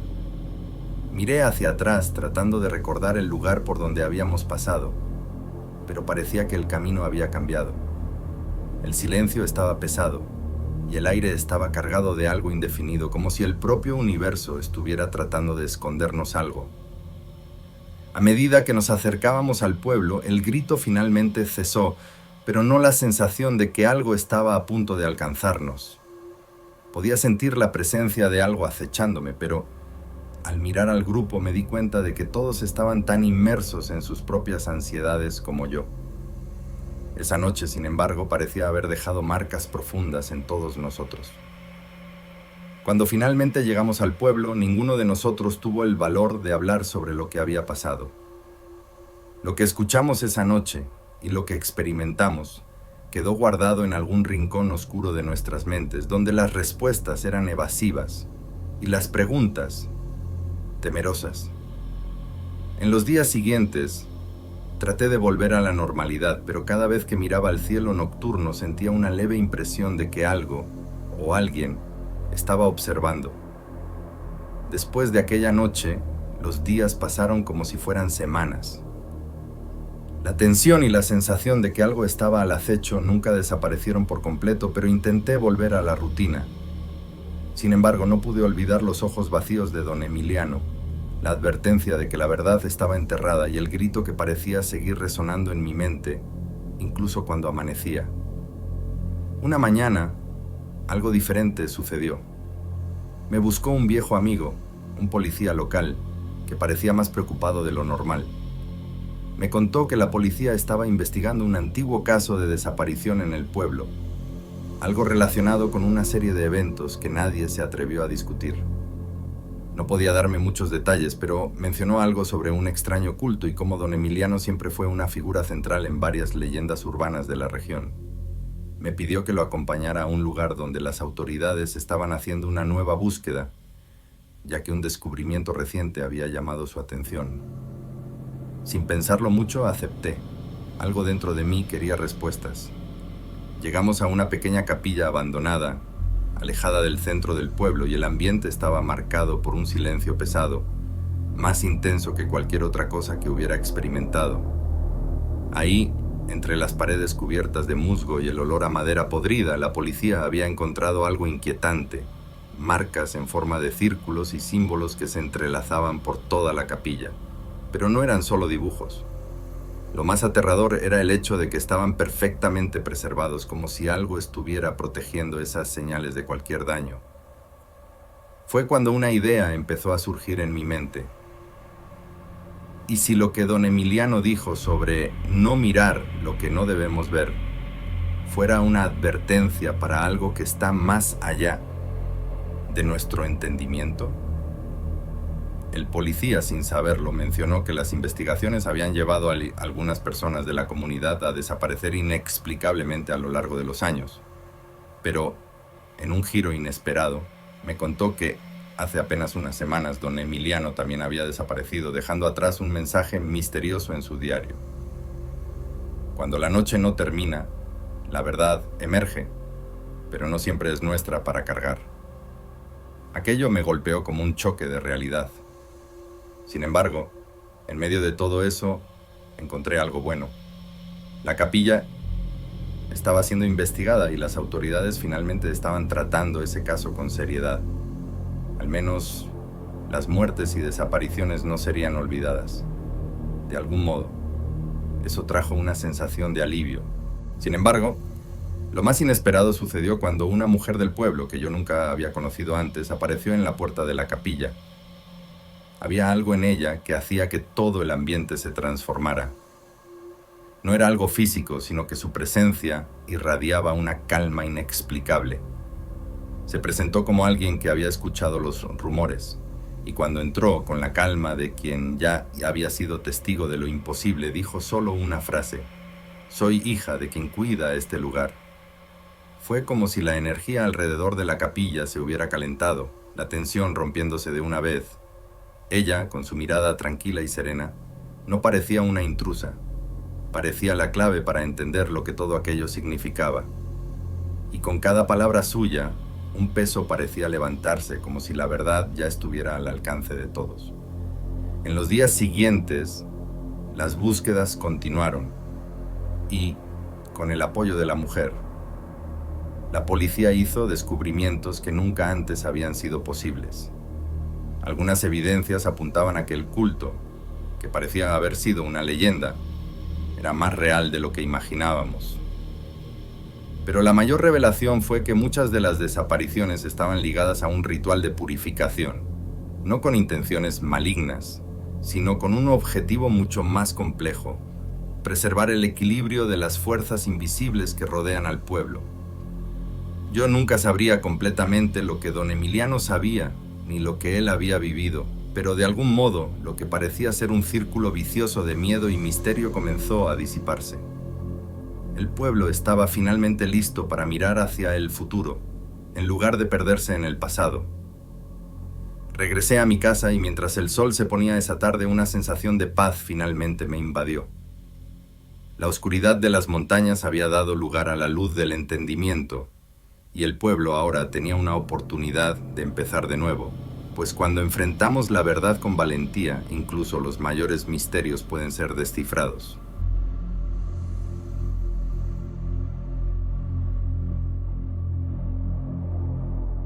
Miré hacia atrás tratando de recordar el lugar por donde habíamos pasado, pero parecía que el camino había cambiado. El silencio estaba pesado y el aire estaba cargado de algo indefinido, como si el propio universo estuviera tratando de escondernos algo. A medida que nos acercábamos al pueblo, el grito finalmente cesó, pero no la sensación de que algo estaba a punto de alcanzarnos. Podía sentir la presencia de algo acechándome, pero al mirar al grupo me di cuenta de que todos estaban tan inmersos en sus propias ansiedades como yo. Esa noche, sin embargo, parecía haber dejado marcas profundas en todos nosotros. Cuando finalmente llegamos al pueblo, ninguno de nosotros tuvo el valor de hablar sobre lo que había pasado. Lo que escuchamos esa noche y lo que experimentamos quedó guardado en algún rincón oscuro de nuestras mentes, donde las respuestas eran evasivas y las preguntas temerosas. En los días siguientes, traté de volver a la normalidad, pero cada vez que miraba al cielo nocturno sentía una leve impresión de que algo o alguien estaba observando. Después de aquella noche, los días pasaron como si fueran semanas. La tensión y la sensación de que algo estaba al acecho nunca desaparecieron por completo, pero intenté volver a la rutina. Sin embargo, no pude olvidar los ojos vacíos de don Emiliano, la advertencia de que la verdad estaba enterrada y el grito que parecía seguir resonando en mi mente, incluso cuando amanecía. Una mañana, algo diferente sucedió. Me buscó un viejo amigo, un policía local, que parecía más preocupado de lo normal. Me contó que la policía estaba investigando un antiguo caso de desaparición en el pueblo, algo relacionado con una serie de eventos que nadie se atrevió a discutir. No podía darme muchos detalles, pero mencionó algo sobre un extraño culto y cómo don Emiliano siempre fue una figura central en varias leyendas urbanas de la región. Me pidió que lo acompañara a un lugar donde las autoridades estaban haciendo una nueva búsqueda, ya que un descubrimiento reciente había llamado su atención. Sin pensarlo mucho, acepté. Algo dentro de mí quería respuestas. Llegamos a una pequeña capilla abandonada, alejada del centro del pueblo, y el ambiente estaba marcado por un silencio pesado, más intenso que cualquier otra cosa que hubiera experimentado. Ahí, entre las paredes cubiertas de musgo y el olor a madera podrida, la policía había encontrado algo inquietante, marcas en forma de círculos y símbolos que se entrelazaban por toda la capilla. Pero no eran solo dibujos. Lo más aterrador era el hecho de que estaban perfectamente preservados, como si algo estuviera protegiendo esas señales de cualquier daño. Fue cuando una idea empezó a surgir en mi mente. ¿Y si lo que don Emiliano dijo sobre no mirar lo que no debemos ver fuera una advertencia para algo que está más allá de nuestro entendimiento? El policía, sin saberlo, mencionó que las investigaciones habían llevado a algunas personas de la comunidad a desaparecer inexplicablemente a lo largo de los años. Pero, en un giro inesperado, me contó que hace apenas unas semanas don Emiliano también había desaparecido, dejando atrás un mensaje misterioso en su diario. Cuando la noche no termina, la verdad emerge, pero no siempre es nuestra para cargar. Aquello me golpeó como un choque de realidad. Sin embargo, en medio de todo eso, encontré algo bueno. La capilla estaba siendo investigada y las autoridades finalmente estaban tratando ese caso con seriedad. Al menos, las muertes y desapariciones no serían olvidadas. De algún modo, eso trajo una sensación de alivio. Sin embargo, lo más inesperado sucedió cuando una mujer del pueblo, que yo nunca había conocido antes, apareció en la puerta de la capilla. Había algo en ella que hacía que todo el ambiente se transformara. No era algo físico, sino que su presencia irradiaba una calma inexplicable. Se presentó como alguien que había escuchado los rumores, y cuando entró con la calma de quien ya había sido testigo de lo imposible, dijo solo una frase: «Soy hija de quien cuida este lugar». Fue como si la energía alrededor de la capilla se hubiera calentado, la tensión rompiéndose de una vez. Ella, con su mirada tranquila y serena, no parecía una intrusa. Parecía la clave para entender lo que todo aquello significaba. Y con cada palabra suya, un peso parecía levantarse, como si la verdad ya estuviera al alcance de todos. En los días siguientes, las búsquedas continuaron y, con el apoyo de la mujer, la policía hizo descubrimientos que nunca antes habían sido posibles. Algunas evidencias apuntaban a que el culto, que parecía haber sido una leyenda, era más real de lo que imaginábamos. Pero la mayor revelación fue que muchas de las desapariciones estaban ligadas a un ritual de purificación, no con intenciones malignas, sino con un objetivo mucho más complejo: preservar el equilibrio de las fuerzas invisibles que rodean al pueblo. Yo nunca sabría completamente lo que don Emiliano sabía, ni lo que él había vivido, pero de algún modo lo que parecía ser un círculo vicioso de miedo y misterio comenzó a disiparse. El pueblo estaba finalmente listo para mirar hacia el futuro, en lugar de perderse en el pasado. Regresé a mi casa y mientras el sol se ponía esa tarde, una sensación de paz finalmente me invadió. La oscuridad de las montañas había dado lugar a la luz del entendimiento, y el pueblo ahora tenía una oportunidad de empezar de nuevo, pues cuando enfrentamos la verdad con valentía, incluso los mayores misterios pueden ser descifrados.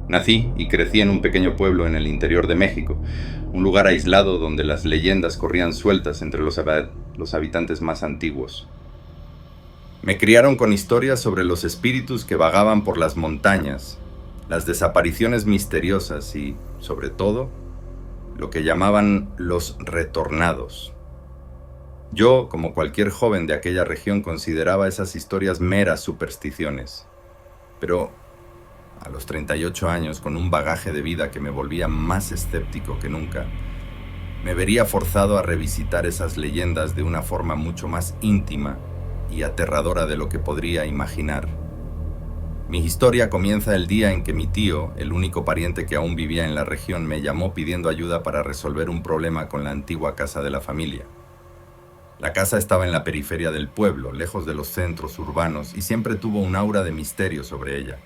Nací y crecí en un pequeño pueblo en el interior de México, un lugar aislado donde las leyendas corrían sueltas entre los habitantes más antiguos. Me criaron con historias sobre los espíritus que vagaban por las montañas, las desapariciones misteriosas y, sobre todo, lo que llamaban los retornados. Yo, como cualquier joven de aquella región, consideraba esas historias meras supersticiones. Pero a los 38 años, con un bagaje de vida que me volvía más escéptico que nunca, me vería forzado a revisitar esas leyendas de una forma mucho más íntima y aterradora de lo que podría imaginar. Mi historia comienza el día en que mi tío, el único pariente que aún vivía en la región, me llamó pidiendo ayuda para resolver un problema con la antigua casa de la familia. La casa estaba en la periferia del pueblo, lejos de los centros urbanos, y siempre tuvo un aura de misterio sobre ella.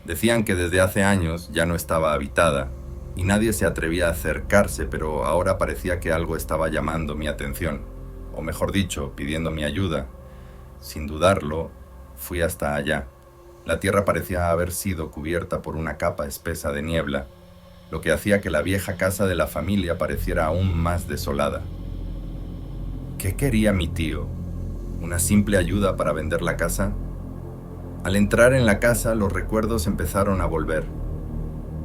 Decían que desde hace años ya no estaba habitada, y nadie se atrevía a acercarse, pero ahora parecía que algo estaba llamando mi atención, o mejor dicho, pidiendo mi ayuda. Sin dudarlo, fui hasta allá. La tierra parecía haber sido cubierta por una capa espesa de niebla, lo que hacía que la vieja casa de la familia pareciera aún más desolada. ¿Qué quería mi tío? ¿Una simple ayuda para vender la casa? Al entrar en la casa, los recuerdos empezaron a volver.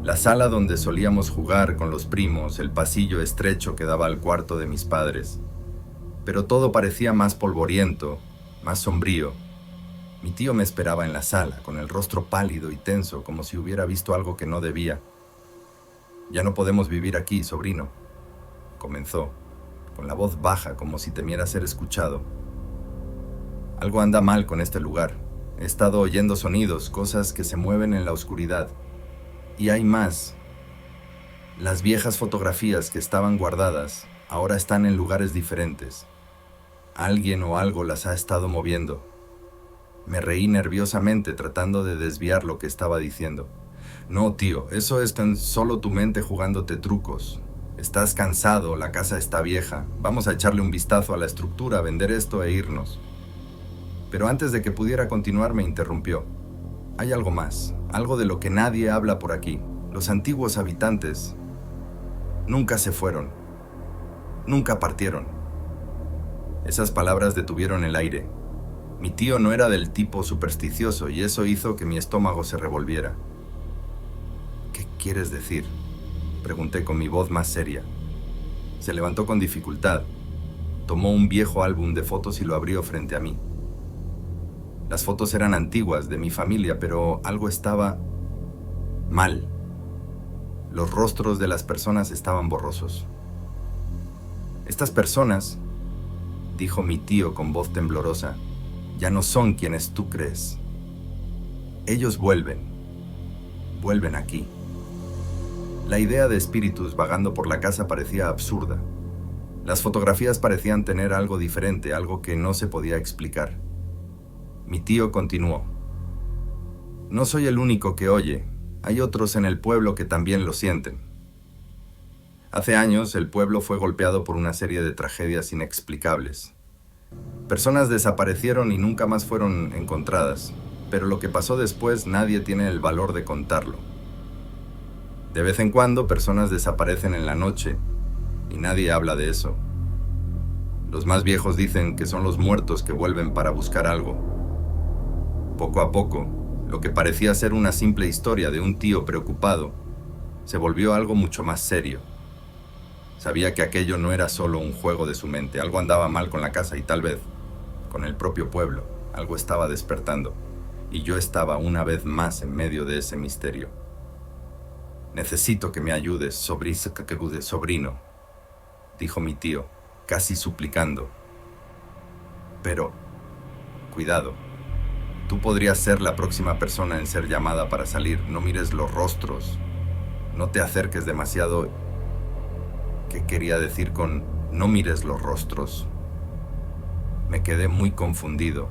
La sala donde solíamos jugar con los primos, el pasillo estrecho que daba al cuarto de mis padres. Pero todo parecía más polvoriento, más sombrío. Mi tío me esperaba en la sala, con el rostro pálido y tenso, como si hubiera visto algo que no debía. «Ya no podemos vivir aquí, sobrino», comenzó, con la voz baja como si temiera ser escuchado. «Algo anda mal con este lugar. He estado oyendo sonidos, cosas que se mueven en la oscuridad. Y hay más. Las viejas fotografías que estaban guardadas ahora están en lugares diferentes. Alguien o algo las ha estado moviendo». Me reí nerviosamente tratando de desviar lo que estaba diciendo. «No, tío, eso es tan solo tu mente jugándote trucos. Estás cansado, la casa está vieja. Vamos a echarle un vistazo a la estructura, vender esto e irnos». Pero antes de que pudiera continuar me interrumpió. «Hay algo más, algo de lo que nadie habla por aquí. Los antiguos habitantes nunca se fueron, nunca partieron». Esas palabras detuvieron el aire. Mi tío no era del tipo supersticioso y eso hizo que mi estómago se revolviera. «¿Qué quieres decir?», pregunté con mi voz más seria. Se levantó con dificultad, tomó un viejo álbum de fotos y lo abrió frente a mí. Las fotos eran antiguas, de mi familia, pero algo estaba mal. Los rostros de las personas estaban borrosos. «Estas personas», dijo mi tío con voz temblorosa, «ya no son quienes tú crees. Ellos vuelven aquí». La idea de espíritus vagando por la casa parecía absurda. Las fotografías parecían tener algo diferente, algo que no se podía explicar. Mi tío continuó. «No soy el único que oye. Hay otros en el pueblo que también lo sienten. Hace años el pueblo fue golpeado por una serie de tragedias inexplicables. Personas desaparecieron y nunca más fueron encontradas, pero lo que pasó después nadie tiene el valor de contarlo. De vez en cuando personas desaparecen en la noche y nadie habla de eso. Los más viejos dicen que son los muertos que vuelven para buscar algo. Poco a poco, lo que parecía ser una simple historia de un tío preocupado se volvió algo mucho más serio. Sabía que aquello no era solo un juego de su mente, algo andaba mal con la casa y tal vez con el propio pueblo, algo estaba despertando, y yo estaba una vez más en medio de ese misterio. «Necesito que me ayudes, sobrino», dijo mi tío, casi suplicando. «Pero, cuidado, tú podrías ser la próxima persona en ser llamada para salir. No mires los rostros, no te acerques demasiado». ¿Qué quería decir con «no mires los rostros»? Me quedé muy confundido.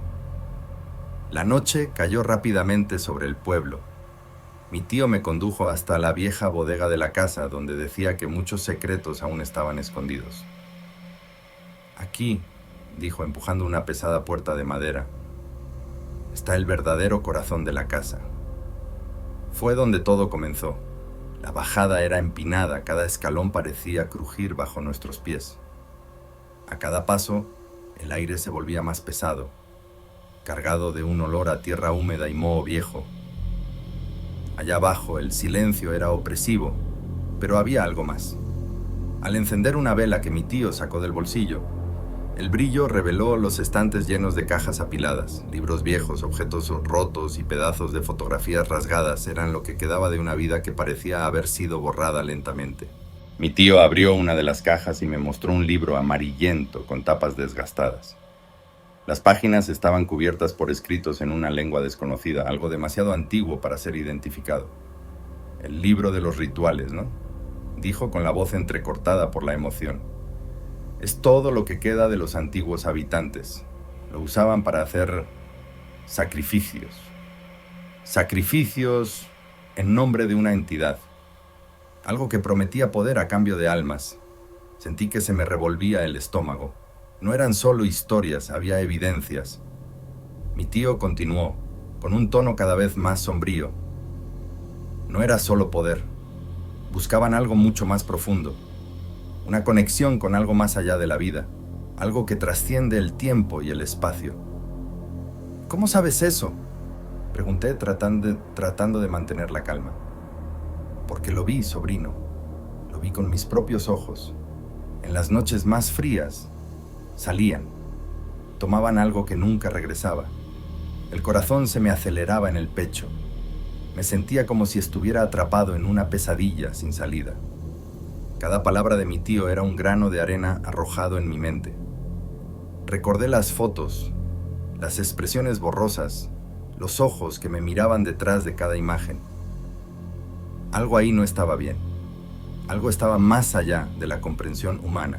La noche cayó rápidamente sobre el pueblo. Mi tío me condujo hasta la vieja bodega de la casa, donde decía que muchos secretos aún estaban escondidos. «Aquí», dijo empujando una pesada puerta de madera, «está el verdadero corazón de la casa». Fue donde todo comenzó. La bajada era empinada, cada escalón parecía crujir bajo nuestros pies. A cada paso, el aire se volvía más pesado, cargado de un olor a tierra húmeda y moho viejo. Allá abajo el silencio era opresivo, pero había algo más. Al encender una vela que mi tío sacó del bolsillo, el brillo reveló los estantes llenos de cajas apiladas, libros viejos, objetos rotos y pedazos de fotografías rasgadas eran lo que quedaba de una vida que parecía haber sido borrada lentamente. Mi tío abrió una de las cajas y me mostró un libro amarillento con tapas desgastadas. Las páginas estaban cubiertas por escritos en una lengua desconocida, algo demasiado antiguo para ser identificado. «El libro de los rituales, ¿no?», dijo con la voz entrecortada por la emoción. «Es todo lo que queda de los antiguos habitantes. Lo usaban para hacer sacrificios. Sacrificios en nombre de una entidad. Algo que prometía poder a cambio de almas». Sentí que se me revolvía el estómago. No eran solo historias, había evidencias. Mi tío continuó, con un tono cada vez más sombrío. No era solo poder. Buscaban algo mucho más profundo. Una conexión con algo más allá de la vida. Algo que trasciende el tiempo y el espacio. «¿Cómo sabes eso?», pregunté tratando de mantener la calma. «Porque lo vi, sobrino. Lo vi con mis propios ojos. En las noches más frías, salían. Tomaban algo que nunca regresaba. El corazón se me aceleraba en el pecho. Me sentía como si estuviera atrapado en una pesadilla sin salida. Cada palabra de mi tío era un grano de arena arrojado en mi mente. Recordé las fotos, las expresiones borrosas, los ojos que me miraban detrás de cada imagen. Algo ahí no estaba bien. Algo estaba más allá de la comprensión humana.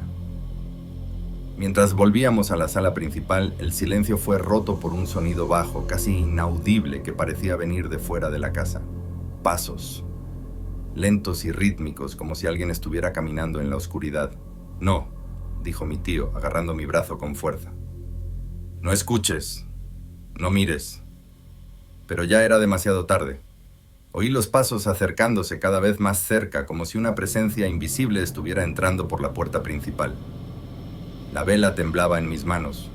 Mientras volvíamos a la sala principal, el silencio fue roto por un sonido bajo, casi inaudible, que parecía venir de fuera de la casa. Pasos, lentos y rítmicos, como si alguien estuviera caminando en la oscuridad. «No», dijo mi tío, agarrando mi brazo con fuerza. «No escuches, no mires». Pero ya era demasiado tarde. Oí los pasos acercándose cada vez más cerca, como si una presencia invisible estuviera entrando por la puerta principal. La vela temblaba en mis manos.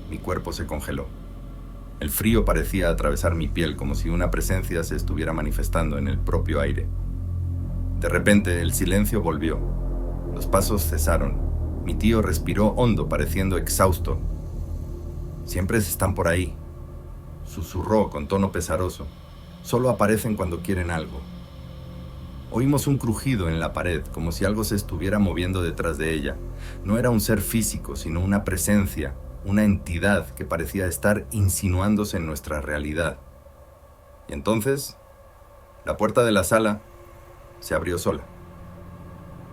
Mi cuerpo se congeló. El frío parecía atravesar mi piel, como si una presencia se estuviera manifestando en el propio aire. De repente, el silencio volvió. Los pasos cesaron. Mi tío respiró hondo, pareciendo exhausto. «Siempre están por ahí», susurró con tono pesaroso. «Solo aparecen cuando quieren algo». Oímos un crujido en la pared, como si algo se estuviera moviendo detrás de ella. No era un ser físico, sino una presencia, una entidad que parecía estar insinuándose en nuestra realidad. Y entonces, la puerta de la sala se abrió sola.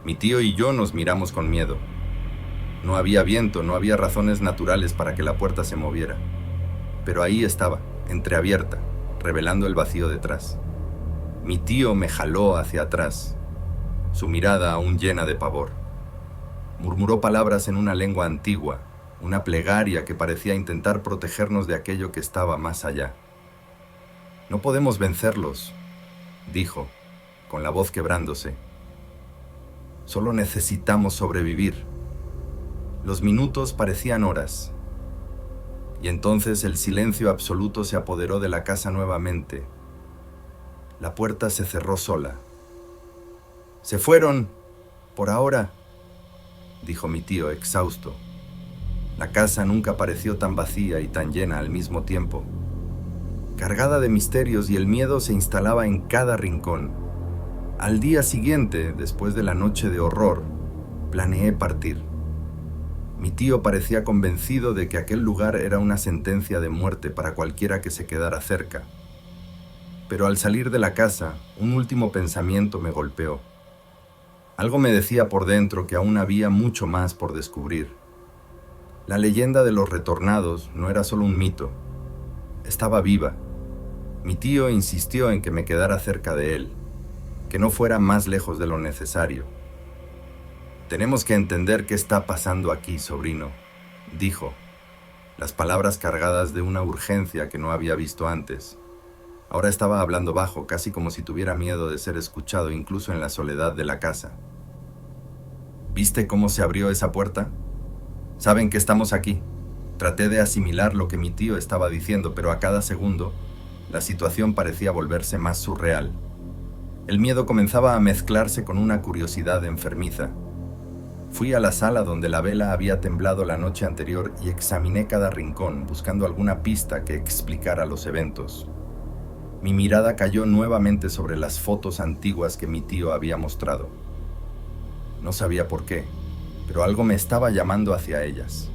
Mi tío y yo nos miramos con miedo. No había viento, no había razones naturales para que la puerta se moviera. Pero ahí estaba, entreabierta, revelando el vacío detrás. Mi tío me jaló hacia atrás, su mirada aún llena de pavor. Murmuró palabras en una lengua antigua, una plegaria que parecía intentar protegernos de aquello que estaba más allá. «No podemos vencerlos», dijo, con la voz quebrándose. «Solo necesitamos sobrevivir». Los minutos parecían horas, Y entonces el silencio absoluto se apoderó de la casa nuevamente. La puerta se cerró sola. «Se fueron, por ahora», dijo mi tío, exhausto. La casa nunca pareció tan vacía y tan llena al mismo tiempo. Cargada de misterios, y el miedo se instalaba en cada rincón. Al día siguiente, después de la noche de horror, planeé partir. Mi tío parecía convencido de que aquel lugar era una sentencia de muerte para cualquiera que se quedara cerca. Pero al salir de la casa, un último pensamiento me golpeó. Algo me decía por dentro que aún había mucho más por descubrir. La leyenda de los retornados no era solo un mito. Estaba viva. Mi tío insistió en que me quedara cerca de él, que no fuera más lejos de lo necesario. «Tenemos que entender qué está pasando aquí, sobrino», dijo, las palabras cargadas de una urgencia que no había visto antes. Ahora estaba hablando bajo, casi como si tuviera miedo de ser escuchado incluso en la soledad de la casa. «¿Viste cómo se abrió esa puerta? Saben que estamos aquí». Traté de asimilar lo que mi tío estaba diciendo, pero a cada segundo la situación parecía volverse más surreal. El miedo comenzaba a mezclarse con una curiosidad enfermiza. Fui a la sala donde la vela había temblado la noche anterior y examiné cada rincón, buscando alguna pista que explicara los eventos. Mi mirada cayó nuevamente sobre las fotos antiguas que mi tío había mostrado. No sabía por qué, pero algo me estaba llamando hacia ellas.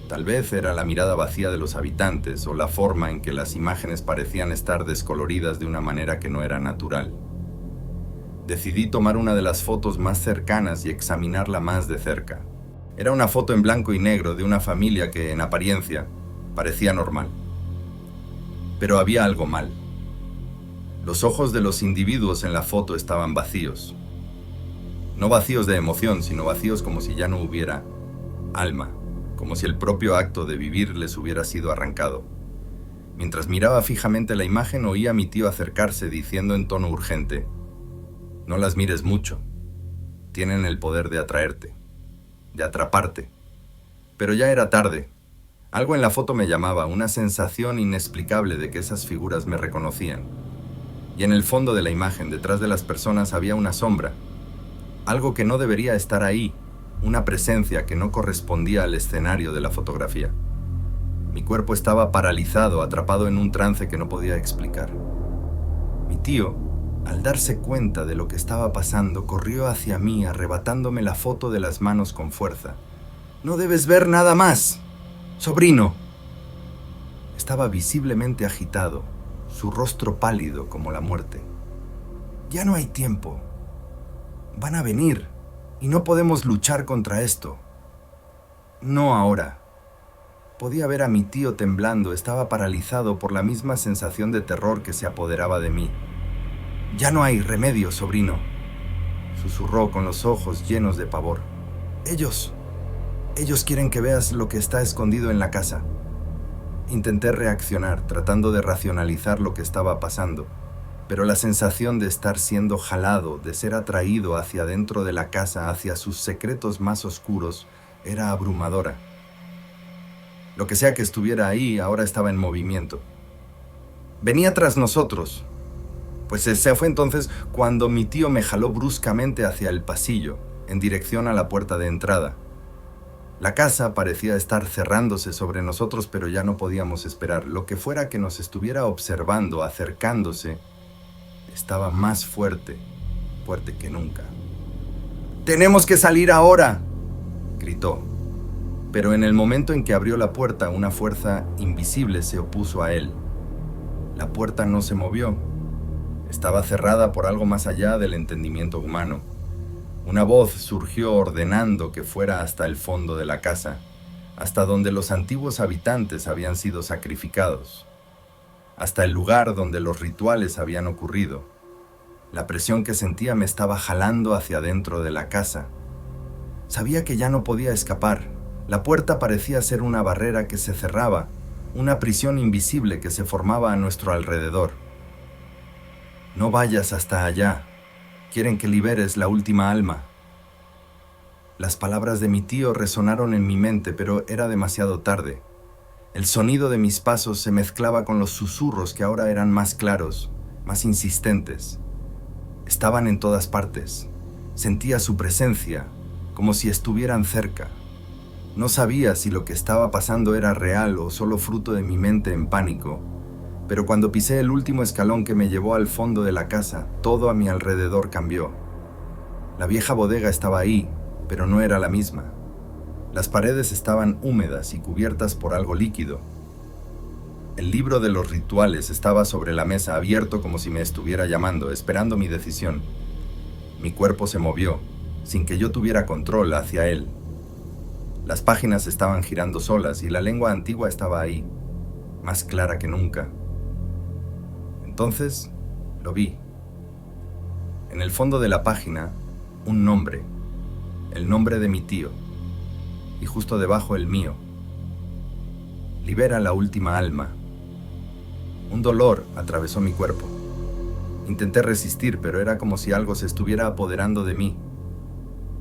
Tal vez era la mirada vacía de los habitantes o la forma en que las imágenes parecían estar descoloridas de una manera que no era natural. Decidí tomar una de las fotos más cercanas y examinarla más de cerca. Era una foto en blanco y negro de una familia que, en apariencia, parecía normal. Pero había algo mal. Los ojos de los individuos en la foto estaban vacíos. No vacíos de emoción, sino vacíos como si ya no hubiera alma, como si el propio acto de vivir les hubiera sido arrancado. Mientras miraba fijamente la imagen, oía a mi tío acercarse diciendo en tono urgente: «No las mires mucho. Tienen el poder de atraerte, de atraparte». Pero ya era tarde. Algo en la foto me llamaba, una sensación inexplicable de que esas figuras me reconocían. Y en el fondo de la imagen, detrás de las personas, había una sombra. Algo que no debería estar ahí, una presencia que no correspondía al escenario de la fotografía. Mi cuerpo estaba paralizado, atrapado en un trance que no podía explicar. Mi tío, al darse cuenta de lo que estaba pasando, corrió hacia mí, arrebatándome la foto de las manos con fuerza. «No debes ver nada más, sobrino». Estaba visiblemente agitado, su rostro pálido como la muerte. «Ya no hay tiempo. Van a venir. Y no podemos luchar contra esto. No ahora». Podía ver a mi tío temblando, estaba paralizado por la misma sensación de terror que se apoderaba de mí. «Ya no hay remedio, sobrino», susurró con los ojos llenos de pavor. Ellos quieren que veas lo que está escondido en la casa». Intenté reaccionar, tratando de racionalizar lo que estaba pasando, pero la sensación de estar siendo jalado, de ser atraído hacia dentro de la casa, hacia sus secretos más oscuros, era abrumadora. Lo que sea que estuviera ahí ahora estaba en movimiento. Venía tras nosotros. Pues ese fue entonces cuando mi tío me jaló bruscamente hacia el pasillo, en dirección a la puerta de entrada. La casa parecía estar cerrándose sobre nosotros, pero ya no podíamos esperar. Lo que fuera que nos estuviera observando, acercándose, estaba más fuerte que nunca. «¡Tenemos que salir ahora!», gritó. Pero en el momento en que abrió la puerta, una fuerza invisible se opuso a él. La puerta no se movió. Estaba cerrada por algo más allá del entendimiento humano. Una voz surgió ordenando que fuera hasta el fondo de la casa, hasta donde los antiguos habitantes habían sido sacrificados, hasta el lugar donde los rituales habían ocurrido. La presión que sentía me estaba jalando hacia dentro de la casa. Sabía que ya no podía escapar. La puerta parecía ser una barrera que se cerraba, una prisión invisible que se formaba a nuestro alrededor. «No vayas hasta allá. Quieren que liberes la última alma». Las palabras de mi tío resonaron en mi mente, pero era demasiado tarde. El sonido de mis pasos se mezclaba con los susurros que ahora eran más claros, más insistentes. Estaban en todas partes. Sentía su presencia, como si estuvieran cerca. No sabía si lo que estaba pasando era real o solo fruto de mi mente en pánico, pero cuando pisé el último escalón que me llevó al fondo de la casa, todo a mi alrededor cambió. La vieja bodega estaba ahí, pero no era la misma. Las paredes estaban húmedas y cubiertas por algo líquido. El libro de los rituales estaba sobre la mesa, abierto como si me estuviera llamando, esperando mi decisión. Mi cuerpo se movió, sin que yo tuviera control, hacia él. Las páginas estaban girando solas y la lengua antigua estaba ahí, más clara que nunca. Entonces, lo vi. En el fondo de la página, un nombre, el nombre de mi tío, y justo debajo el mío. Libera la última alma. Un dolor atravesó mi cuerpo. Intenté resistir, pero era como si algo se estuviera apoderando de mí.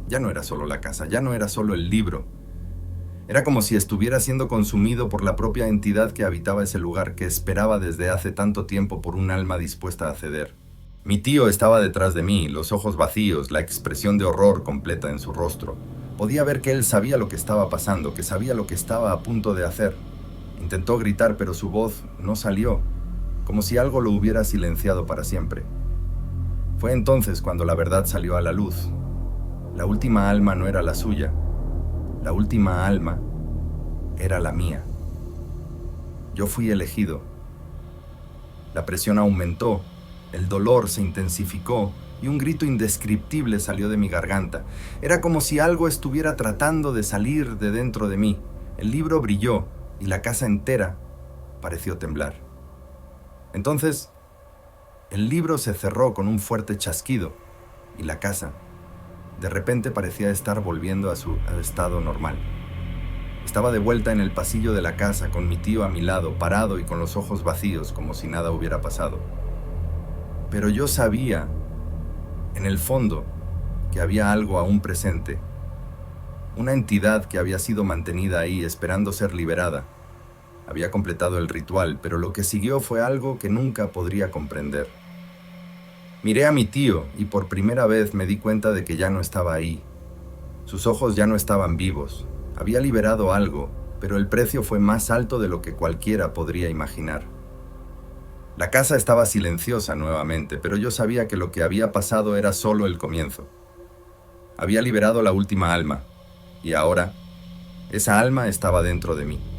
Ya no era solo la casa, ya no era solo el libro. Era como si estuviera siendo consumido por la propia entidad que habitaba ese lugar, que esperaba desde hace tanto tiempo por un alma dispuesta a ceder. Mi tío estaba detrás de mí, los ojos vacíos, la expresión de horror completa en su rostro. Podía ver que él sabía lo que estaba pasando, que sabía lo que estaba a punto de hacer. Intentó gritar, pero su voz no salió, como si algo lo hubiera silenciado para siempre. Fue entonces cuando la verdad salió a la luz. La última alma no era la suya. La última alma era la mía. Yo fui elegido. La presión aumentó, el dolor se intensificó y un grito indescriptible salió de mi garganta. Era como si algo estuviera tratando de salir de dentro de mí. El libro brilló y la casa entera pareció temblar. Entonces, el libro se cerró con un fuerte chasquido y la casa, de repente, parecía estar volviendo a su estado normal. Estaba de vuelta en el pasillo de la casa con mi tío a mi lado, parado y con los ojos vacíos, como si nada hubiera pasado. Pero yo sabía, en el fondo, que había algo aún presente. Una entidad que había sido mantenida ahí esperando ser liberada. Había completado el ritual, pero lo que siguió fue algo que nunca podría comprender. Miré a mi tío y por primera vez me di cuenta de que ya no estaba ahí. Sus ojos ya no estaban vivos. Había liberado algo, pero el precio fue más alto de lo que cualquiera podría imaginar. La casa estaba silenciosa nuevamente, pero yo sabía que lo que había pasado era solo el comienzo. Había liberado la última alma, y ahora, esa alma estaba dentro de mí.